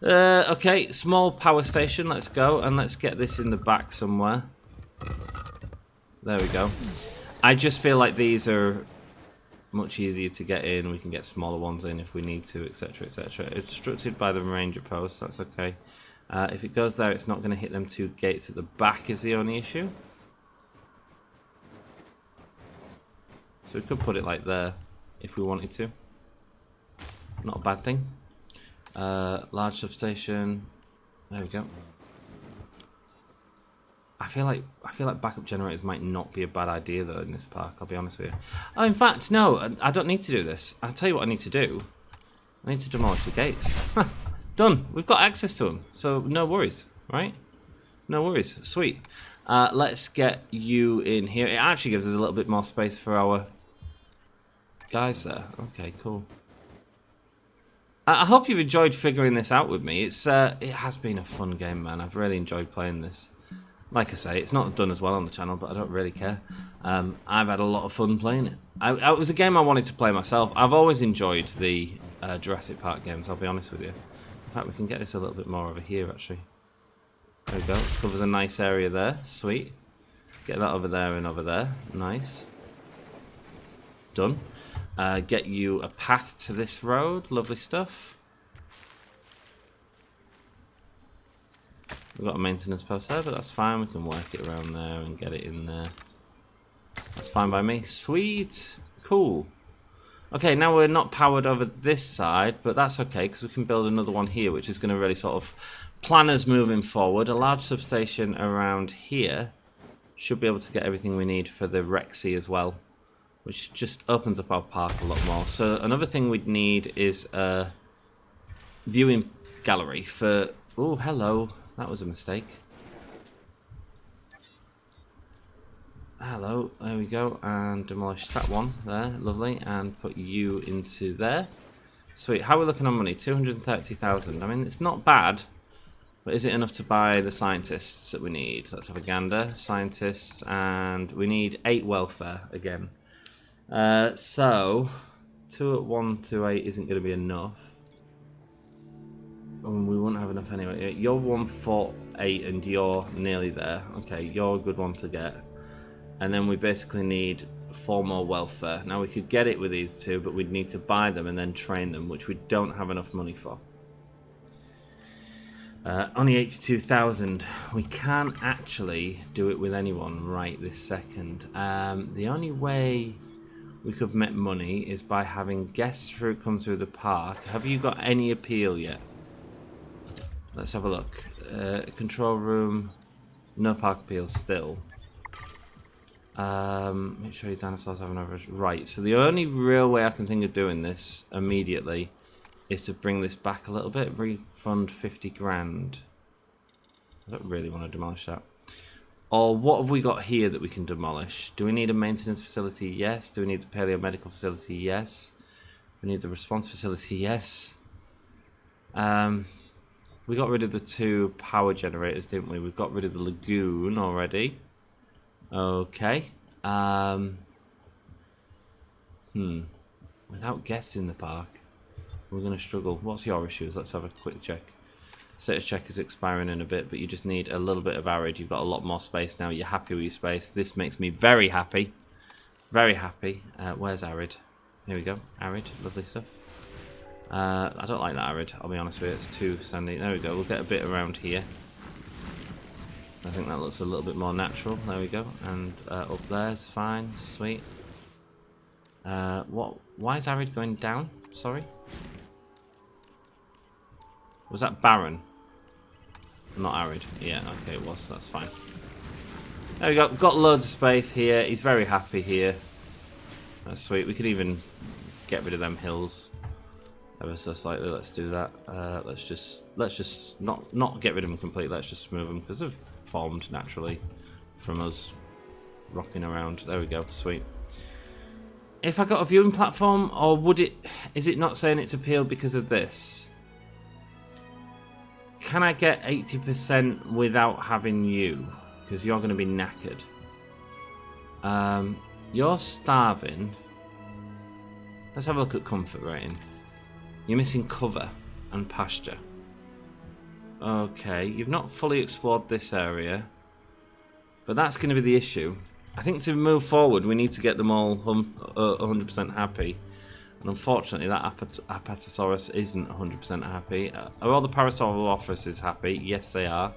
Okay, small power station, let's go, and let's get this in the back somewhere. There we go. I just feel like these are much easier to get in. We can get smaller ones in if we need to, etc, etc. Obstructed by the ranger post, that's okay. If it goes there, it's not going to hit them 2 gates at the back is the only issue. So we could put it like there if we wanted to. Not a bad thing. Large substation. There we go. I feel like backup generators might not be a bad idea though in this park, I'll be honest with you. Oh, in fact, no, I don't need to do this. I'll tell you what I need to do. I need to demolish the gates. Done. We've got access to them, so no worries, right? No worries. Sweet. Let's get you in here. It actually gives us a little bit more space for our guys there. Okay, cool. I hope you've enjoyed figuring this out with me. It has been a fun game, man. I've really enjoyed playing this. Like I say, it's not done as well on the channel, but I don't really care. I've had a lot of fun playing it. It was a game I wanted to play myself. I've always enjoyed the Jurassic Park games, I'll be honest with you. In fact, we can get this a little bit more over here, actually. There we go. Covers a nice area there. Sweet. Get that over there and over there. Nice. Done. Get you a path to this road. Lovely stuff. We've got a maintenance post there, but that's fine. We can work it around there and get it in there. That's fine by me. Sweet. Cool. Okay, now we're not powered over this side, but that's okay because we can build another one here, which is going to really sort of plan us moving forward. A large substation around here should be able to get everything we need for the Rexy as well, which just opens up our park a lot more. So another thing we'd need is a viewing gallery for... Oh, hello. That was a mistake. Hello, there we go, and demolish that one there, lovely, and put you into there. Sweet, how are we looking on money? 230,000. I mean, it's not bad, but is it enough to buy the scientists that we need? Let's have a gander. Scientists, and we need 8 welfare again. So 2 at 128 isn't going to be enough. And we wouldn't have enough anyway. You're 148 and you're nearly there. Okay, you're a good one to get. And then we basically need 4 more welfare. Now we could get it with these 2, but we'd need to buy them and then train them, which we don't have enough money for. Only 82,000. We can't actually do it with anyone right this second. The only way we could make money is by having guests who come through the park. Have you got any appeal yet? Let's have a look. Control room. No park appeal still. Make sure your dinosaurs have an average. Right, so the only real way I can think of doing this immediately is to bring this back a little bit. Refund 50 grand. I don't really want to demolish that. Or what have we got here that we can demolish? Do we need a maintenance facility? Yes. Do we need the paleomedical facility? Yes. We need the response facility? Yes. We got rid of the 2 power generators, didn't we? We've got rid of the lagoon already. Okay. Without guests in the park, we're going to struggle. What's your issues? Let's have a quick check. Status check is expiring in a bit, but you just need a little bit of arid. You've got a lot more space now. You're happy with your space. This makes me very happy. Very happy. Where's arid? Here we go. Arid. Lovely stuff. I don't like that arid, I'll be honest with you. It's too sandy. There we go. We'll get a bit around here. I think that looks a little bit more natural. There we go. And up there's fine. Sweet. Why is arid going down? Sorry. Was that barren? Not arid. Yeah, okay, it was. That's fine. There we go. Got loads of space here. He's very happy here. That's sweet. We could even get rid of them hills ever so slightly. Let's do that. Let's just not get rid of them completely. Let's just move them because they've formed naturally from us rocking around. There we go. Sweet. If I got a viewing platform, or would it? Is it not saying it's appealed because of this? Can I get 80% without having you? Because you're going to be knackered. You're starving. Let's have a look at comfort rating. You're missing cover and pasture. Okay, you've not fully explored this area. But that's going to be the issue. I think to move forward, we need to get them all 100% happy. And unfortunately, that Apatosaurus isn't 100% happy. Are all the Parasaurolophus happy? Yes, they are.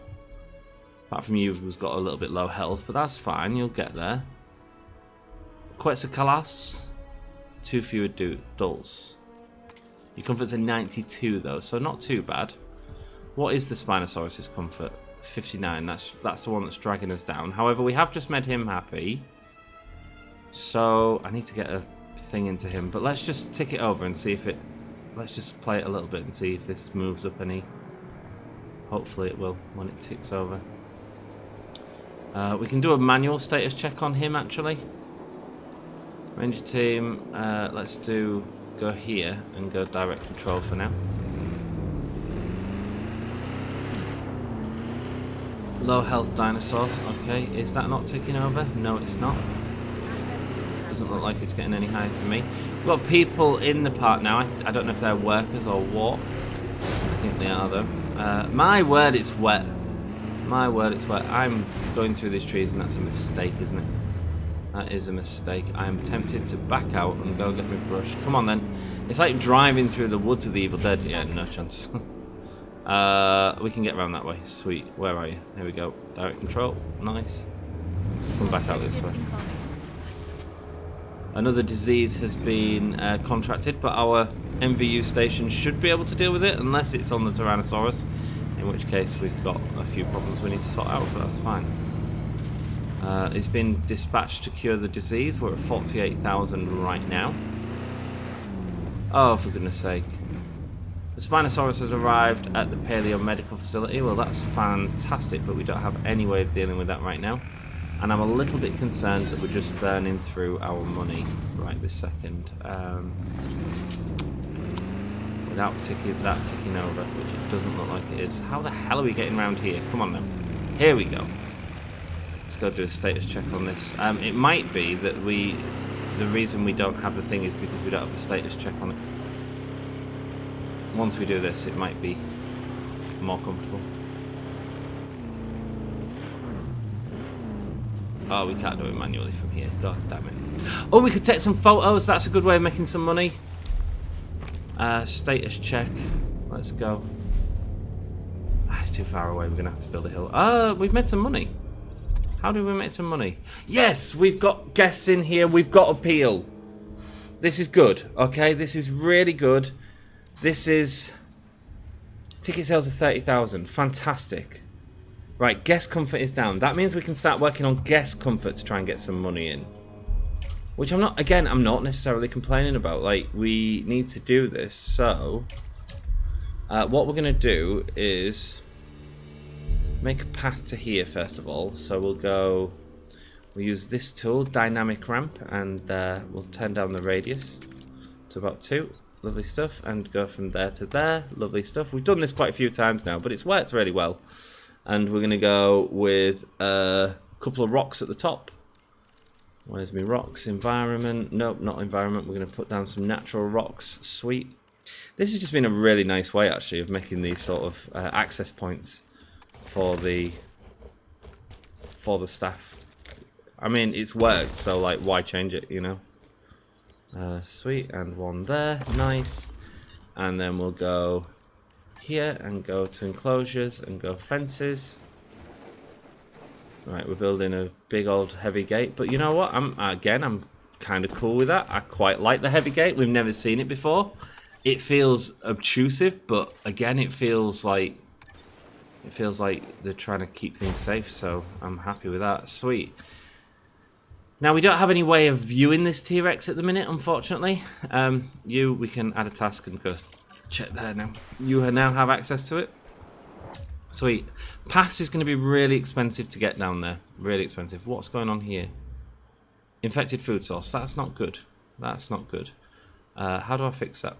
Apart from you, who's got a little bit low health, but that's fine. You'll get there. Quetzalcoatlus, 2 fewer adults. Your comfort's a 92 though, so not too bad. What is the Spinosaurus' comfort? 59. That's the one that's dragging us down. However, we have just made him happy. So I need to get a thing into him, but let's just tick it over and see if it. Let's just play it a little bit and see if this moves up any. Hopefully it will when it ticks over. We can do a manual status check on him actually. Ranger team, let's go here and go direct control for now. Low health dinosaur. Okay, is that not ticking over? No, it's not. Doesn't look like it's getting any higher for me. We've got people in the park now. I don't know if they're workers or what. I think they are though. My word, it's wet. My word, it's wet. I'm going through these trees and that's a mistake, isn't it? That is a mistake. I am tempted to back out and go get my brush. Come on then. It's like driving through the woods of the Evil Dead. Yeah, no chance. We can get around that way. Sweet. Where are you? Here we go. Direct control. Nice. Let's come back out this way. Another disease has been contracted, but our MVU station should be able to deal with it, unless it's on the Tyrannosaurus, in which case we've got a few problems we need to sort out, but that's fine. It's been dispatched to cure the disease. We're at 48,000 right now. Oh, for goodness sake. The Spinosaurus has arrived at the paleomedical facility. Well, that's fantastic, but we don't have any way of dealing with that right now. And I'm a little bit concerned that we're just burning through our money right this second. Without that ticking over, which it doesn't look like it is. How the hell are we getting around here? Come on then. Here we go. Let's go do a status check on this. It might be that we the reason we don't have the thing is because we don't have the status check on it. Once we do this, it might be more comfortable. Oh, we can't do it manually from here. God damn it. Oh, we could take some photos. That's a good way of making some money. Status check. Let's go. It's too far away. We're going to have to build a hill. We've made some money. How do we make some money? Yes, we've got guests in here. We've got appeal. This is good. Okay, this is really good. This is... Ticket sales of 30,000. Fantastic. Right, guest comfort is down. That means we can start working on guest comfort to try and get some money in. Which I'm not necessarily complaining about. Like, we need to do this. So, what we're going to do is make a path to here first of all. So we'll use this tool, dynamic ramp, and we'll turn down the radius to about 2. Lovely stuff. And go from there to there. Lovely stuff. We've done this quite a few times now, but it's worked really well. And we're going to go with a couple of rocks at the top. Where's my rocks? Environment. Nope, not environment. We're going to put down some natural rocks. Sweet. This has just been a really nice way, actually, of making these sort of access points for the staff. I mean, it's worked, so like, why change it, you know? Sweet, and one there. Nice. And then we'll go here and go to enclosures and go fences. Right, we're building a big old heavy gate, but you know what? I'm kind of cool with that. I quite like the heavy gate. We've never seen it before. It feels obtrusive, but again, it feels like they're trying to keep things safe. So I'm happy with that. Sweet. Now we don't have any way of viewing this T-Rex at the minute, unfortunately. We can add a task and go check there now. You now have access to it. Sweet. Paths is going to be really expensive to get down there. Really expensive. What's going on here? Infected food source. That's not good. That's not good. How do I fix that?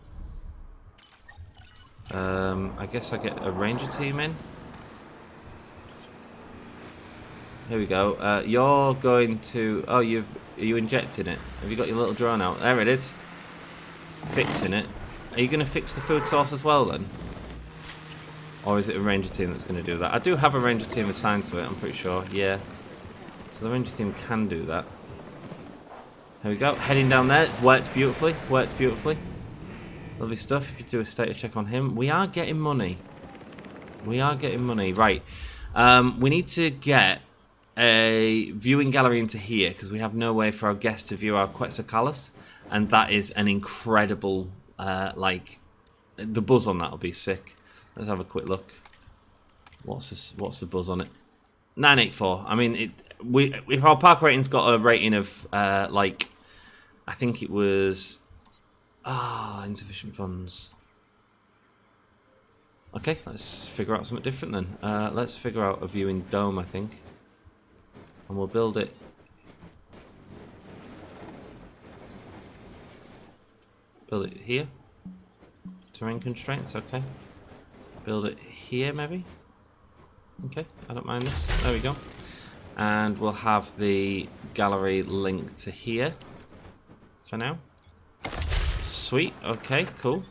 I guess I get a ranger team in. Here we go. You're going to... Oh, are you injecting it? Have you got your little drone out? There it is. Fixing it. Are you going to fix the food source as well then? Or is it a ranger team that's going to do that? I do have a ranger team assigned to it, I'm pretty sure. Yeah. So the ranger team can do that. There we go. Heading down there. It's worked beautifully. Worked beautifully. Lovely stuff. If you do a status check on him. We are getting money. We are getting money. Right. We need to get a viewing gallery into here because we have no way for our guests to view our Quetzalcoatlus. And that is an incredible, like, the buzz on that will be sick. Let's have a quick look. What's the buzz on it? 984. I mean, if our park rating's got a rating of like, I think it was insufficient funds. Okay, let's figure out something different then. Let's figure out a viewing dome, I think, and we'll build it. Build it here. Terrain constraints. Okay. Build it here, maybe? Okay, I don't mind this. There we go. And we'll have the gallery linked to here for now. Sweet, okay, cool.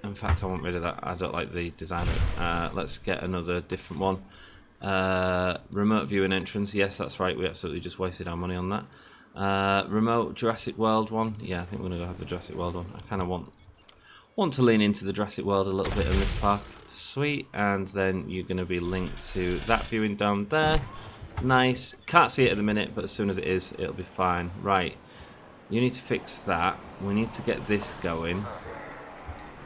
In fact, I want rid of that. I don't like the design of it. Let's get another different one. Remote viewing entrance. Yes, that's right. We absolutely just wasted our money on that. Remote Jurassic World one. Yeah, I think we're going to go have the Jurassic World one. I kind of want to lean into the Jurassic World a little bit in this park. Sweet. And then you're going to be linked to that viewing dome there. Nice. Can't see it at the minute, but as soon as it is, it'll be fine. Right. You need to fix that. We need to get this going.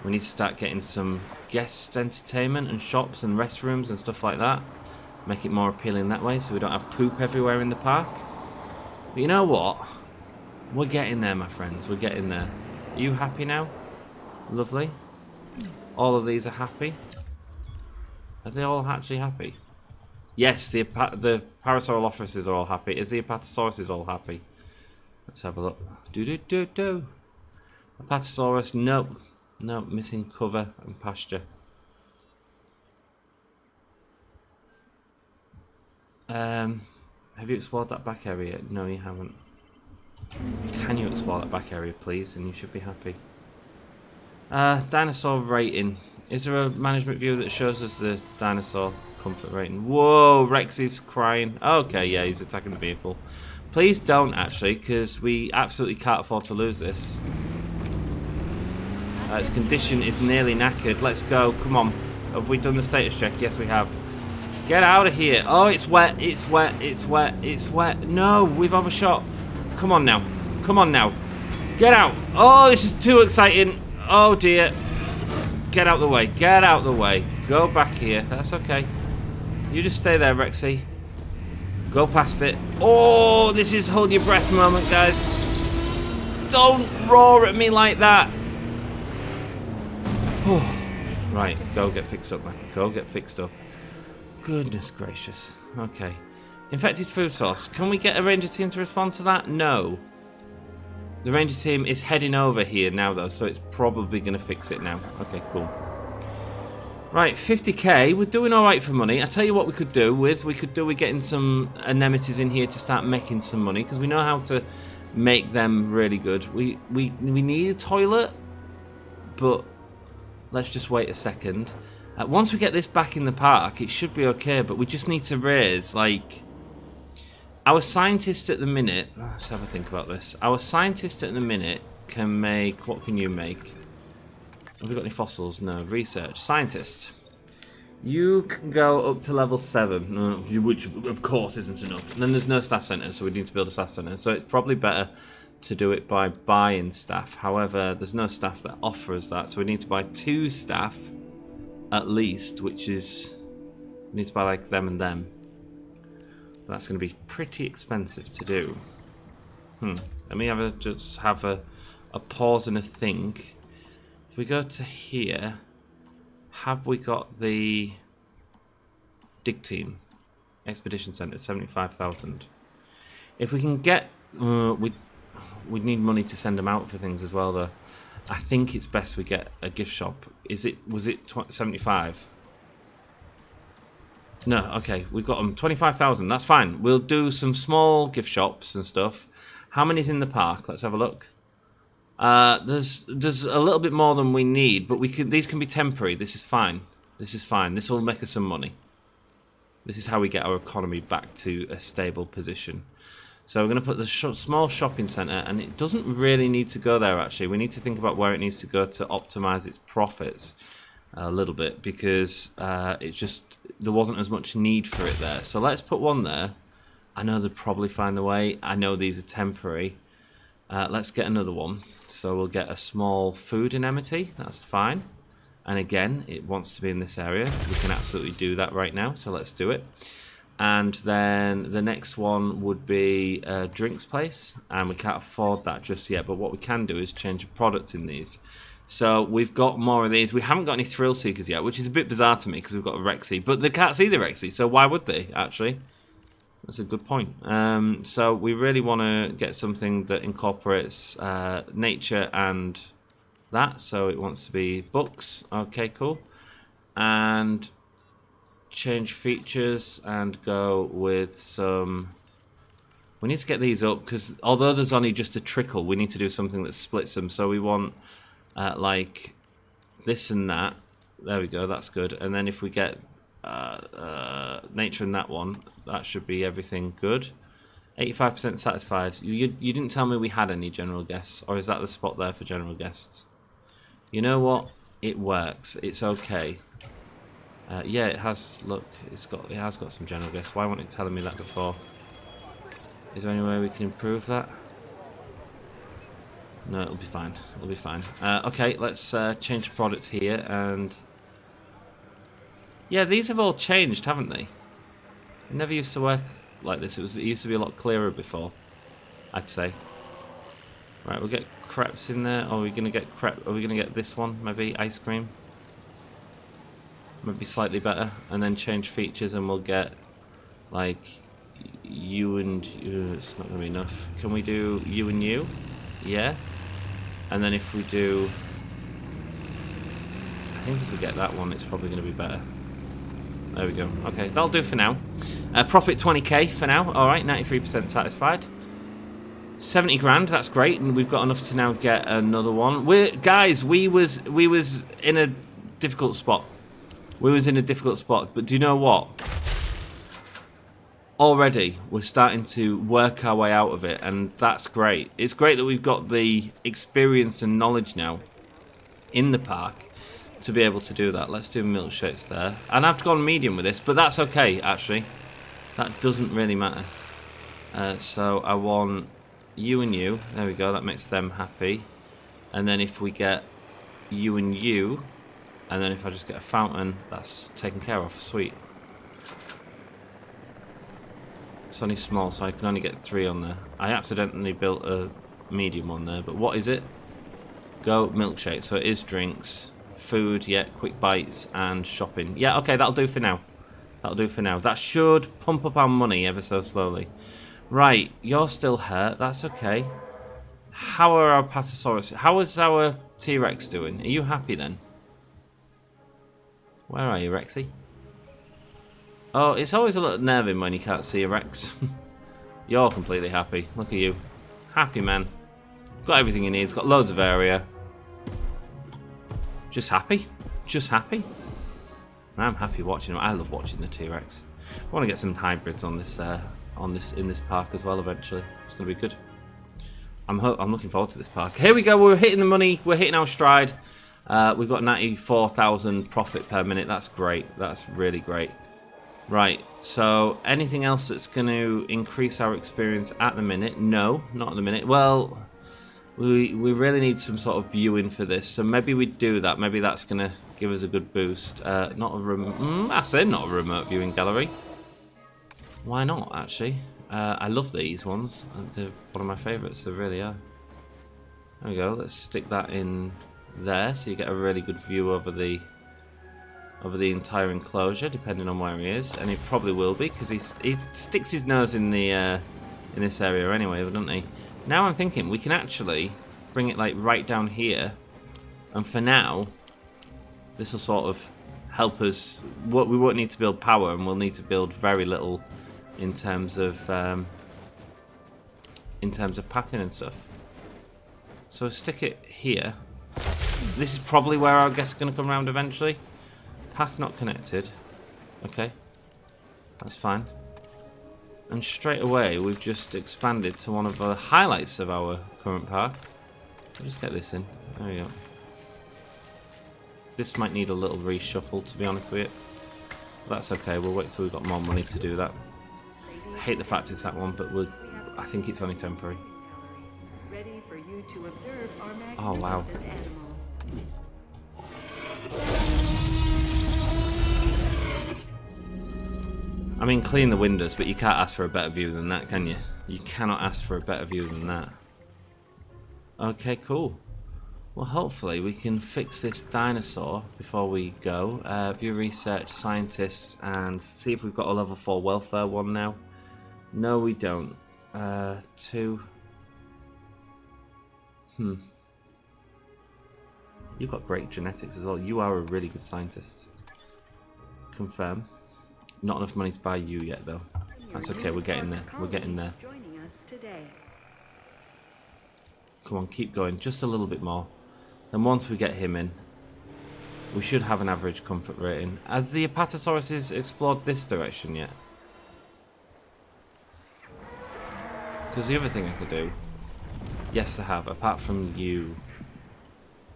We need to start getting some guest entertainment and shops and restrooms and stuff like that. Make it more appealing that way so we don't have poop everywhere in the park. But you know what? We're getting there, my friends. We're getting there. Are you happy now? Lovely. All of these are happy. Are they all actually happy? Yes, the Parasaurolophus are all happy. Is the Apatosaurus all happy? Let's have a look. Do. Apatosaurus, nope. Nope, missing cover and pasture. Have you explored that back area? No, you haven't. Can you explore that back area, please? And you should be happy. Dinosaur rating. Is there a management view that shows us the dinosaur comfort rating? Whoa, Rex is crying. Okay, yeah, he's attacking the vehicle. Please don't, actually, because we absolutely can't afford to lose this. Its condition is nearly knackered. Let's go. Come on. Have we done the status check? Yes, we have. Get out of here. Oh, it's wet. It's wet. It's wet. It's wet. No, we've overshot. Come on now. Come on now. Get out. Oh, this is too exciting. Oh, dear. Get out the way. Get out the way. Go back here. That's okay. You just stay there, Rexy. Go past it. Oh, this is hold your breath moment, guys. Don't roar at me like that. Oh. Right, go get fixed up, man. Go get fixed up. Goodness gracious. Okay. Infected food source. Can we get a ranger team to respond to that? No. The ranger team is heading over here now, though, so it's probably going to fix it now. Okay, cool. Right, 50k. We're doing all right for money. I tell you what we could do with. We could do with getting some anemones in here to start making some money, because we know how to make them really good. We need a toilet, but let's just wait a second. Once we get this back in the park, it should be okay, but we just need to raise, like... Our scientists at the minute... Let's have a think about this. Our scientists at the minute can make... What can you make? Have we got any fossils? No. Research. Scientist. You can go up to level 7, which of course isn't enough. And then there's no staff centre, so we need to build a staff centre. So it's probably better to do it by buying staff. However, there's no staff that offer us that, so we need to buy 2 staff at least, which is... We need to buy like them and them. That's going to be pretty expensive to do. Let me just have a pause and a think. If we go to here, have we got the dig team expedition center 75,000? If we can get, we need money to send them out for things as well, though. I think it's best we get a gift shop. Was it 75? No, okay, we've got them 25,000. That's fine. We'll do some small gift shops and stuff. How many's in the park? Let's have a look. There's a little bit more than we need, but these can be temporary. This is fine. This is fine. This will make us some money. This is how we get our economy back to a stable position. So we're going to put the small shopping centre, and it doesn't really need to go there, actually. We need to think about where it needs to go to optimise its profits a little bit, because there wasn't as much need for it there. So let's put one there. I know they'll probably find a way. I know these are temporary. Let's get another one. So we'll get a small food anemone. That's fine. And again, it wants to be in this area. We can absolutely do that right now, so let's do it. And then the next one would be a drinks place, and we can't afford that just yet, but what we can do is change a product in these. So we've got more of these. We haven't got any thrill seekers yet, which is a bit bizarre to me because we've got a Rexy, but they can't see the Rexy, so why would they, actually? That's a good point. So we really want to get something that incorporates nature and that, so it wants to be books. Okay, cool. And change features and go with some... We need to get these up, because although there's only just a trickle, we need to do something that splits them. So we want like this and that. There we go, that's good. And then if we get nature in that one, that should be everything good. 85% satisfied. You didn't tell me we had any general guests, or is that the spot there for general guests? You know what? It works. It's okay. Yeah, it has. Look, it has got some general guests. Why weren't it telling me that before? Is there any way we can improve that? No, it'll be fine. It'll be fine. Okay, let's change products here, and yeah, these have all changed, haven't they? It never used to work like this. It used to be a lot clearer before, I'd say. Right, we'll get crepes in there. Or are we gonna get crepe? Are we gonna get this one? Maybe ice cream. Maybe slightly better, and then change features, and we'll get like you and you. It's not gonna be enough. Can we do you and you? Yeah. And then if we do, I think if we get that one, it's probably gonna be better. There we go. Okay, that'll do for now. Profit 20k for now. All right, 93% satisfied. 70 grand, that's great, and we've got enough to now get another one. Guys, we was in a difficult spot. We was in a difficult spot, but do you know what? Already, we're starting to work our way out of it, and that's great. It's great that we've got the experience and knowledge now in the park to be able to do that. Let's do milkshakes there. And I have to go on medium with this, but that's okay, actually. That doesn't really matter. So I want you and you. There we go, that makes them happy. And then if we get you and you, and then if I just get a fountain, that's taken care of. Sweet. It's only small, so I can only get 3 on there. I accidentally built a medium one there, but what is it? Go milkshake. So it is drinks, food, yeah, quick bites, and shopping. Yeah, okay, that'll do for now. That'll do for now. That should pump up our money ever so slowly. Right, you're still hurt. That's okay. How are our Patasaurus? How is our T-Rex doing? Are you happy then? Where are you, Rexy? Oh, it's always a little nerving when you can't see a Rex. You're completely happy. Look at you. Happy man. Got everything he needs. Got loads of area. Just happy. Just happy. I'm happy watching him. I love watching the T-Rex. I want to get some hybrids on this in this park as well eventually. It's going to be good. I'm looking forward to this park. Here we go. We're hitting the money. We're hitting our stride. We've got 94,000 profit per minute. That's great. That's really great. Right, so anything else that's going to increase our experience at the minute? No, not at the minute. Well, we really need some sort of viewing for this, so maybe we do that. Maybe that's going to give us a good boost. Not a I said not a remote viewing gallery. Why not, actually? I love these ones. They're one of my favourites, they really are. There we go, let's stick that in there so you get a really good view over the entire enclosure, depending on where he is, and he probably will be because he sticks his nose in the in this area anyway, doesn't he? Now I'm thinking we can actually bring it like right down here, and for now, this will sort of help us. We won't need to build power, and we'll need to build very little in terms of pathing and stuff. So stick it here. This is probably where our guests are going to come around eventually. Path not connected. Okay, that's fine. And straight away we've just expanded to one of the highlights of our current park. I'll just get this in. There we go. This might need a little reshuffle, to be honest with you. But that's okay, we'll wait till we've got more money to do that. I hate the fact it's that one, but I think it's only temporary. Ready for you to observe our oh wow. animals. I mean, clean the windows, but you can't ask for a better view than that, can you? You cannot ask for a better view than that. Okay, cool. Well, hopefully we can fix this dinosaur before we go. View research, scientists, and see if we've got a level 4 welfare one now. No, we don't. 2. You've got great genetics as well. You are a really good scientist. Confirm. Not enough money to buy you yet, though. That's okay, we're getting there. We're getting there. Come on, keep going. Just a little bit more. Then once we get him in, we should have an average comfort rating. Has the Apatosaurus explored this direction yet? Because the other thing I could do... Yes, they have, apart from you.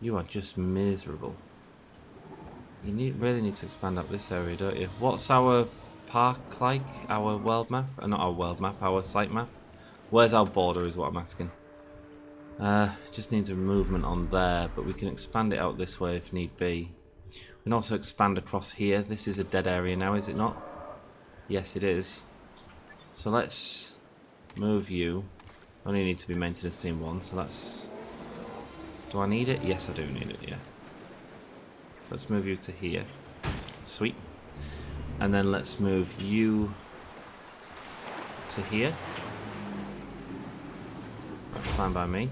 You are just miserable. You really need to expand up this area, don't you? What's our park like? Our world map? Not our world map, our site map. Where's our border is what I'm asking. Just needs a movement on there, but we can expand it out this way if need be. We can also expand across here. This is a dead area now, is it not? Yes, it is. So let's move you. Only need to be maintenance team 1, so that's... Do I need it? Yes, I do need it, yeah. Let's move you to here. Sweet. And then let's move you to here. That's fine by me.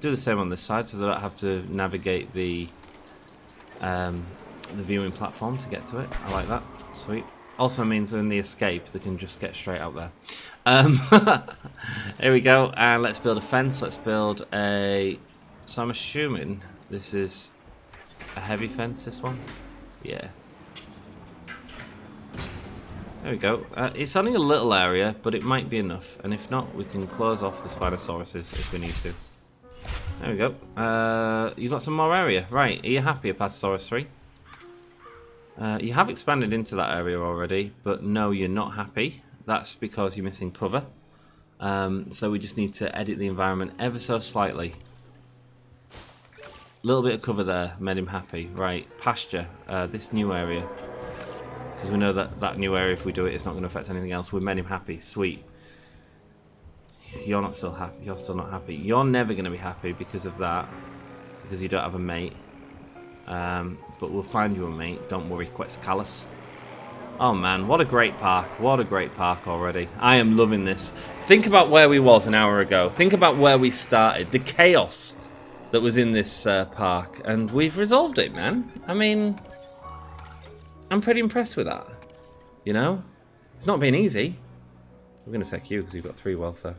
Do the same on this side so that I don't have to navigate the viewing platform to get to it. I like that. Sweet. Also means when they escape, they can just get straight out there. Here we go, and let's build a fence. Let's build a... So I'm assuming this is a heavy fence, this one? Yeah. There we go. It's only a little area, but it might be enough. And if not, we can close off the Spinosauruses if we need to. There we go. You got some more area. Right, are you happy, Apatosaurus 3? You have expanded into that area already, but no, you're not happy. That's because you're missing cover. So we just need to edit the environment ever so slightly. Little bit of cover there made him happy. Right, pasture, this new area. Because we know that that new area, if we do it, it's not going to affect anything else. We made him happy. Sweet. You're not still happy. You're still not happy. You're never going to be happy because of that. Because you don't have a mate. But we'll find you a mate. Don't worry, Quetzalcoatlus. Oh man, what a great park. What a great park already. I am loving this. Think about where we was an hour ago. Think about where we started. The chaos that was in this park. And we've resolved it, man. I mean, I'm pretty impressed with that. You know? It's not been easy. We're going to take you because you've got 3 welfare.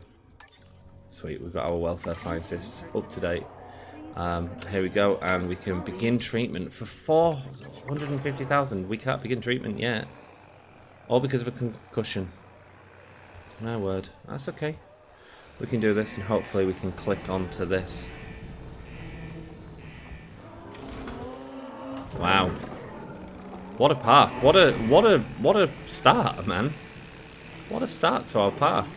Sweet, we've got our welfare scientists up to date. Here we go, and we can begin treatment for 450,000. We can't begin treatment yet. All because of a concussion. My word. That's okay. We can do this, and hopefully we can click onto this. Wow. What a park. What a start, man. What a start to our park.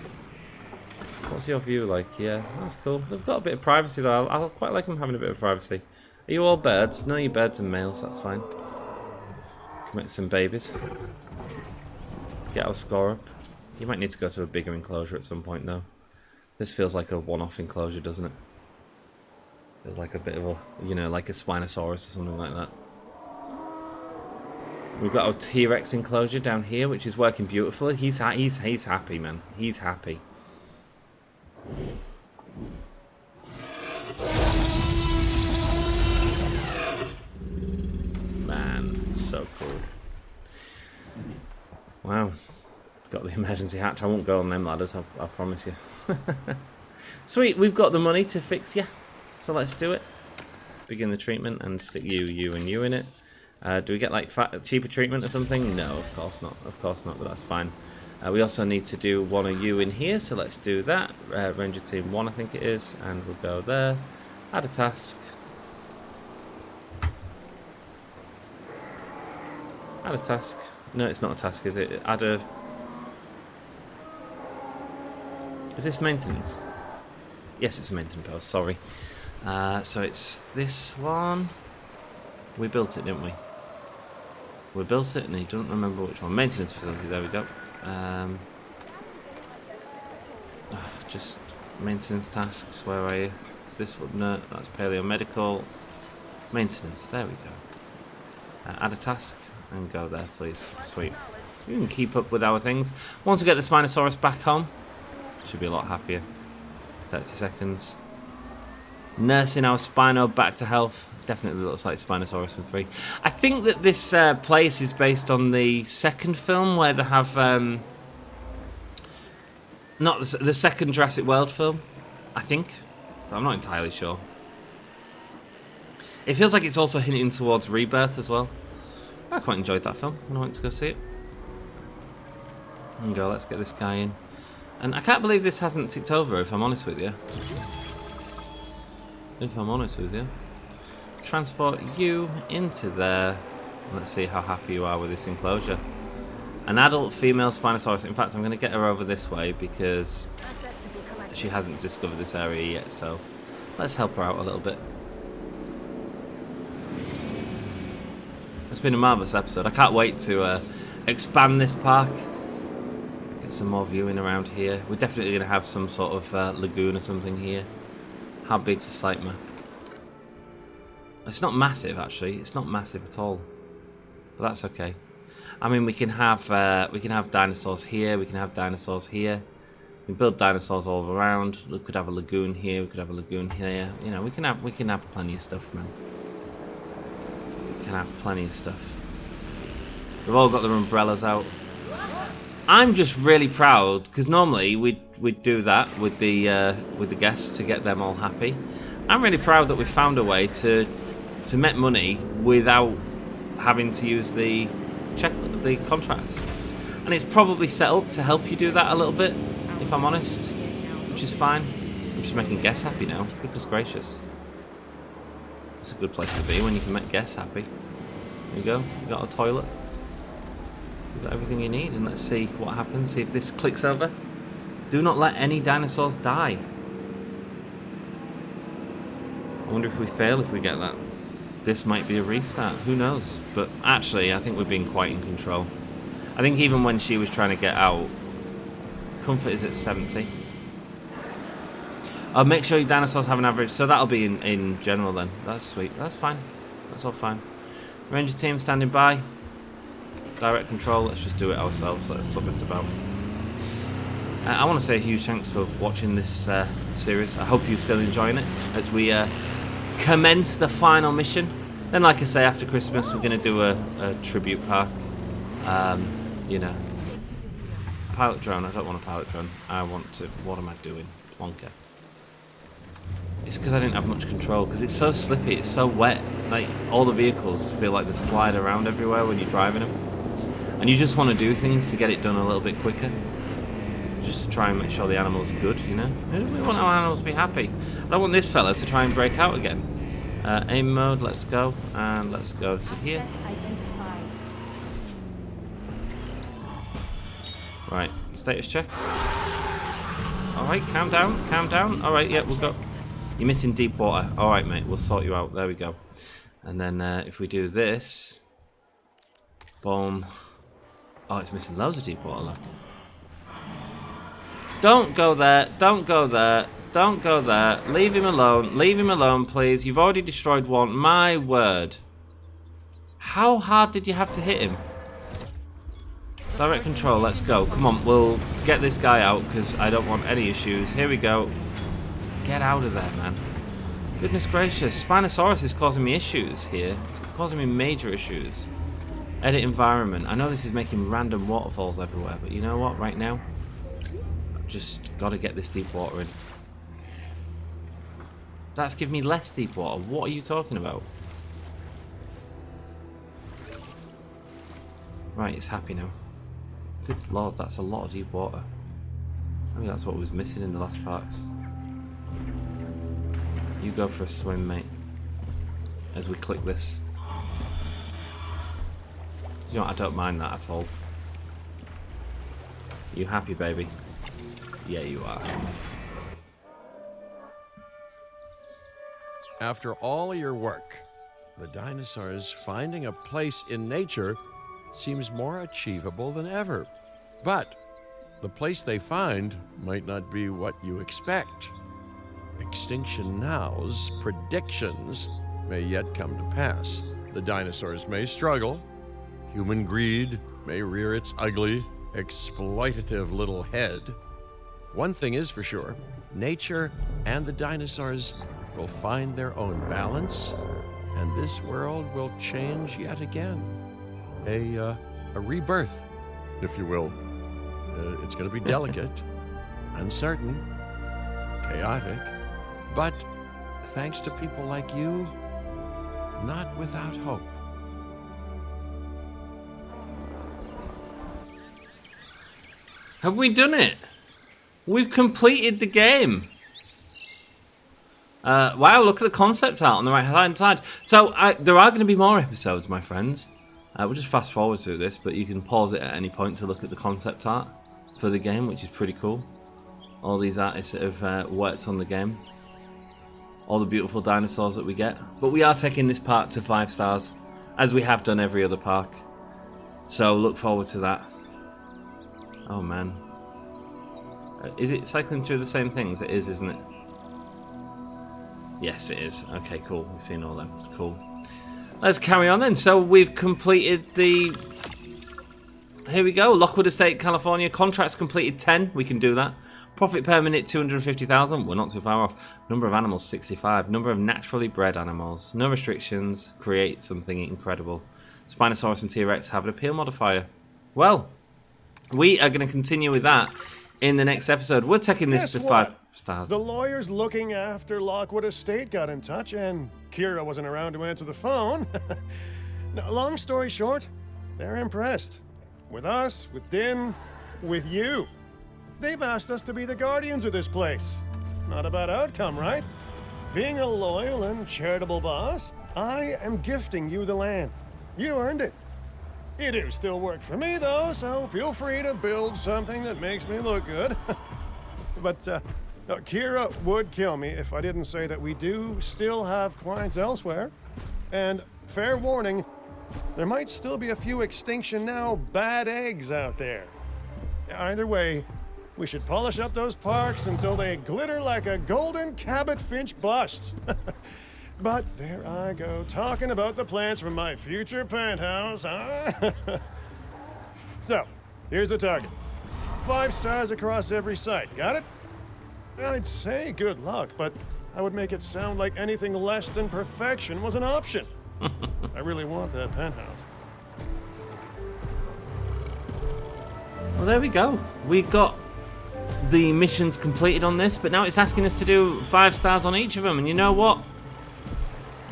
What's your view like? Yeah, that's cool. They've got a bit of privacy though. I'll quite like them having a bit of privacy. Are you all birds? No, you're birds and males, that's fine. Make some babies. Get our score up. You might need to go to a bigger enclosure at some point though. This feels like a one-off enclosure, doesn't it? Feels like a bit of a, you know, like a Spinosaurus or something like that. We've got our T-Rex enclosure down here, which is working beautifully. He's happy, man. He's happy. Man, so cool. Wow. Got the emergency hatch. I won't go on them ladders, I promise you. Sweet, we've got the money to fix you. So let's do it. Begin the treatment and stick you, and you in it. Do we get like cheaper treatment or something? No, of course not. Of course not, but that's fine. We also need to do one of you in here, so let's do that. Ranger Team 1, I think it is, and we'll go there. Add a task. Add a task. No, it's not a task, is it? Add a... Is this maintenance? Yes, it's a maintenance post, sorry. So it's this one. We built it, didn't we? We built it, and he doesn't remember which one. Maintenance facility, there we go. Just maintenance tasks, where are you? This one, no, that's paleomedical. Maintenance, there we go. Add a task and go there, please. Sweet. You can keep up with our things. Once we get the Spinosaurus back home, should be a lot happier. 30 seconds. Nursing our Spino back to health. Definitely looks like Spinosaurus in 3. I think that this place is based on the second film where they have... not the second Jurassic World film, I think. But I'm not entirely sure. It feels like it's also hinting towards Rebirth as well. I quite enjoyed that film when I went to go see it. There we go, let's get this guy in. And I can't believe this hasn't ticked over, if I'm honest with you. If I'm honest with you. Transport you into there. Let's see how happy you are with this enclosure. An adult female Spinosaurus. In fact, I'm going to get her over this way because she hasn't discovered this area yet. So let's help her out a little bit. It's been a marvellous episode. I can't wait to expand this park. Get some more viewing around here. We're definitely going to have some sort of lagoon or something here. How big's the site map? It's not massive, actually. It's not massive at all, but that's okay. I mean, we can have dinosaurs here. We can have dinosaurs here. We can build dinosaurs all around. We could have a lagoon here. We could have a lagoon here. You know, we can have plenty of stuff, man. We can have plenty of stuff. We've all got their umbrellas out. I'm just really proud because normally we'd do that with the guests to get them all happy. I'm really proud that we found a way to make money without having to use the contracts, and it's probably set up to help you do that a little bit, if I'm honest, which is fine. I'm just making guests happy now. Goodness gracious, it's a good place to be when you can make guests happy. There you go. You got a toilet. You've got everything you need, and let's see what happens. See if this clicks over. Do not let any dinosaurs die. I wonder if we fail if we get that. This might be a restart. Who knows? But actually, I think we're being quite in control. I think even when she was trying to get out, comfort is at 70. I'll make sure your dinosaurs have an average. So that'll be in general then. That's sweet. That's fine. That's all fine. Ranger team standing by. Direct control, let's just do it ourselves. That's what it's about. I want to say a huge thanks for watching this series. I hope you're still enjoying it as we commence the final mission. Then, like I say, after Christmas, we're going to do a tribute park. You know, pilot drone. I don't want a pilot drone. I want to. What am I doing? Plonker. It's because I didn't have much control. Because it's so slippy. It's so wet. Like all the vehicles feel like they slide around everywhere when you're driving them. And you just want to do things to get it done a little bit quicker. Just to try and make sure the animals are good, you know? We want our animals to be happy. I don't want this fella to try and break out again. Aim mode, let's go. And let's go to here. Right, status check. Alright, calm down, calm down. Alright, yeah, we've got... You're missing deep water. Alright, mate, we'll sort you out. There we go. And then if we do this... Boom. Oh, it's missing loads of deep water, look. Don't go there, don't go there, don't go there. Leave him alone, please. You've already destroyed one. My word. How hard did you have to hit him? Direct control, let's go. Come on, we'll get this guy out because I don't want any issues. Here we go. Get out of there, man. Goodness gracious. Spinosaurus is causing me issues here. It's causing me major issues. Edit environment. I know this is making random waterfalls everywhere, but you know what? Right now, I've just got to get this deep water in. That's giving me less deep water. What are you talking about? Right, it's happy now. Good lord, that's a lot of deep water. I think that's what was missing in the last parts. You go for a swim, mate. As we click this. You know what, I don't mind that at all. You happy, baby? Yeah, you are. After all your work, the dinosaurs finding a place in nature seems more achievable than ever. But the place they find might not be what you expect. Extinction Now's predictions may yet come to pass. The dinosaurs may struggle. Human greed may rear its ugly, exploitative little head. One thing is for sure, nature and the dinosaurs will find their own balance, and this world will change yet again. A rebirth, if you will. It's going to be delicate, uncertain, chaotic, but thanks to people like you, not without hope. Have we done it? We've completed the game. Wow, look at the concept art on the right-hand side. So, there are going to be more episodes, my friends. We'll just fast forward through this, but you can pause it at any point to look at the concept art for the game, which is pretty cool. All these artists that have worked on the game. All the beautiful dinosaurs that we get. But we are taking this park to 5 stars, as we have done every other park. So, look forward to that. Oh, man. Is it cycling through the same things? It is, isn't it? Yes, it is. Okay, cool. We've seen all them. Cool. Let's carry on then. So we've completed the... Here we go. Lockwood Estate, California. Contracts completed 10. We can do that. Profit per minute 250,000. We're not too far off. Number of animals 65. Number of naturally bred animals. No restrictions. Create something incredible. Spinosaurus and T-Rex have an appeal modifier. Well, We are going to continue with that in the next episode. We're taking this Guess to what? 5 stars. The lawyers looking after Lockwood Estate got in touch, and Kira wasn't around to answer the phone. Now, long story short, they're impressed. With us, with Din, with you. They've asked us to be the guardians of this place. Not a bad outcome, right? Being a loyal and charitable boss, I am gifting you the land. You earned it. You do still work for me, though, so feel free to build something that makes me look good. But, no, Kira would kill me if I didn't say that we do still have clients elsewhere. And fair warning, there might still be a few Extinction Now bad eggs out there. Either way, we should polish up those parks until they glitter like a golden Cabot Finch bust. But there I go, talking about the plans for my future penthouse, huh? So, here's the target. 5 stars across every site, got it? I'd say good luck, but I would make it sound like anything less than perfection was an option. I really want that penthouse. Well, there we go. We got the missions completed on this, but now it's asking us to do 5 stars on each of them. And you know what?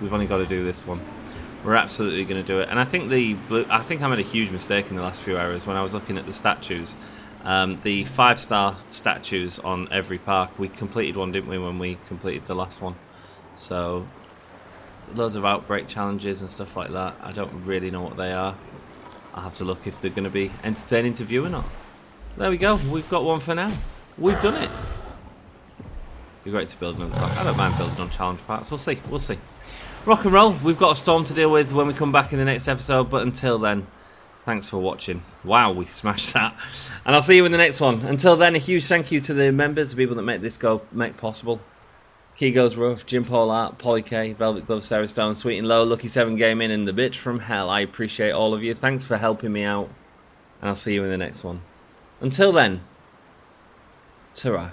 We've only got to do this one. We're absolutely going to do it. And I think I made a huge mistake in the last few hours when I was looking at the statues. The 5-star statues on every park. We completed one, didn't we, when we completed the last one? So loads of outbreak challenges and stuff like that. I don't really know what they are. I'll have to look if they're going to be entertaining to view or not. There we go. We've got one for now. We've done it. It'd be great to build another park. I don't mind building on challenge parks. We'll see. We'll see. Rock and roll. We've got a storm to deal with when we come back in the next episode. But until then, thanks for watching. Wow, we smashed that. And I'll see you in the next one. Until then, a huge thank you to the members, the people that make this make possible. Kegos Rough, Jim Paul Art, Polly K, Velvet Glove, Sarah Stone, Sweet and Low, Lucky 7 Gaming, and the bitch from hell. I appreciate all of you. Thanks for helping me out. And I'll see you in the next one. Until then, ta-ra.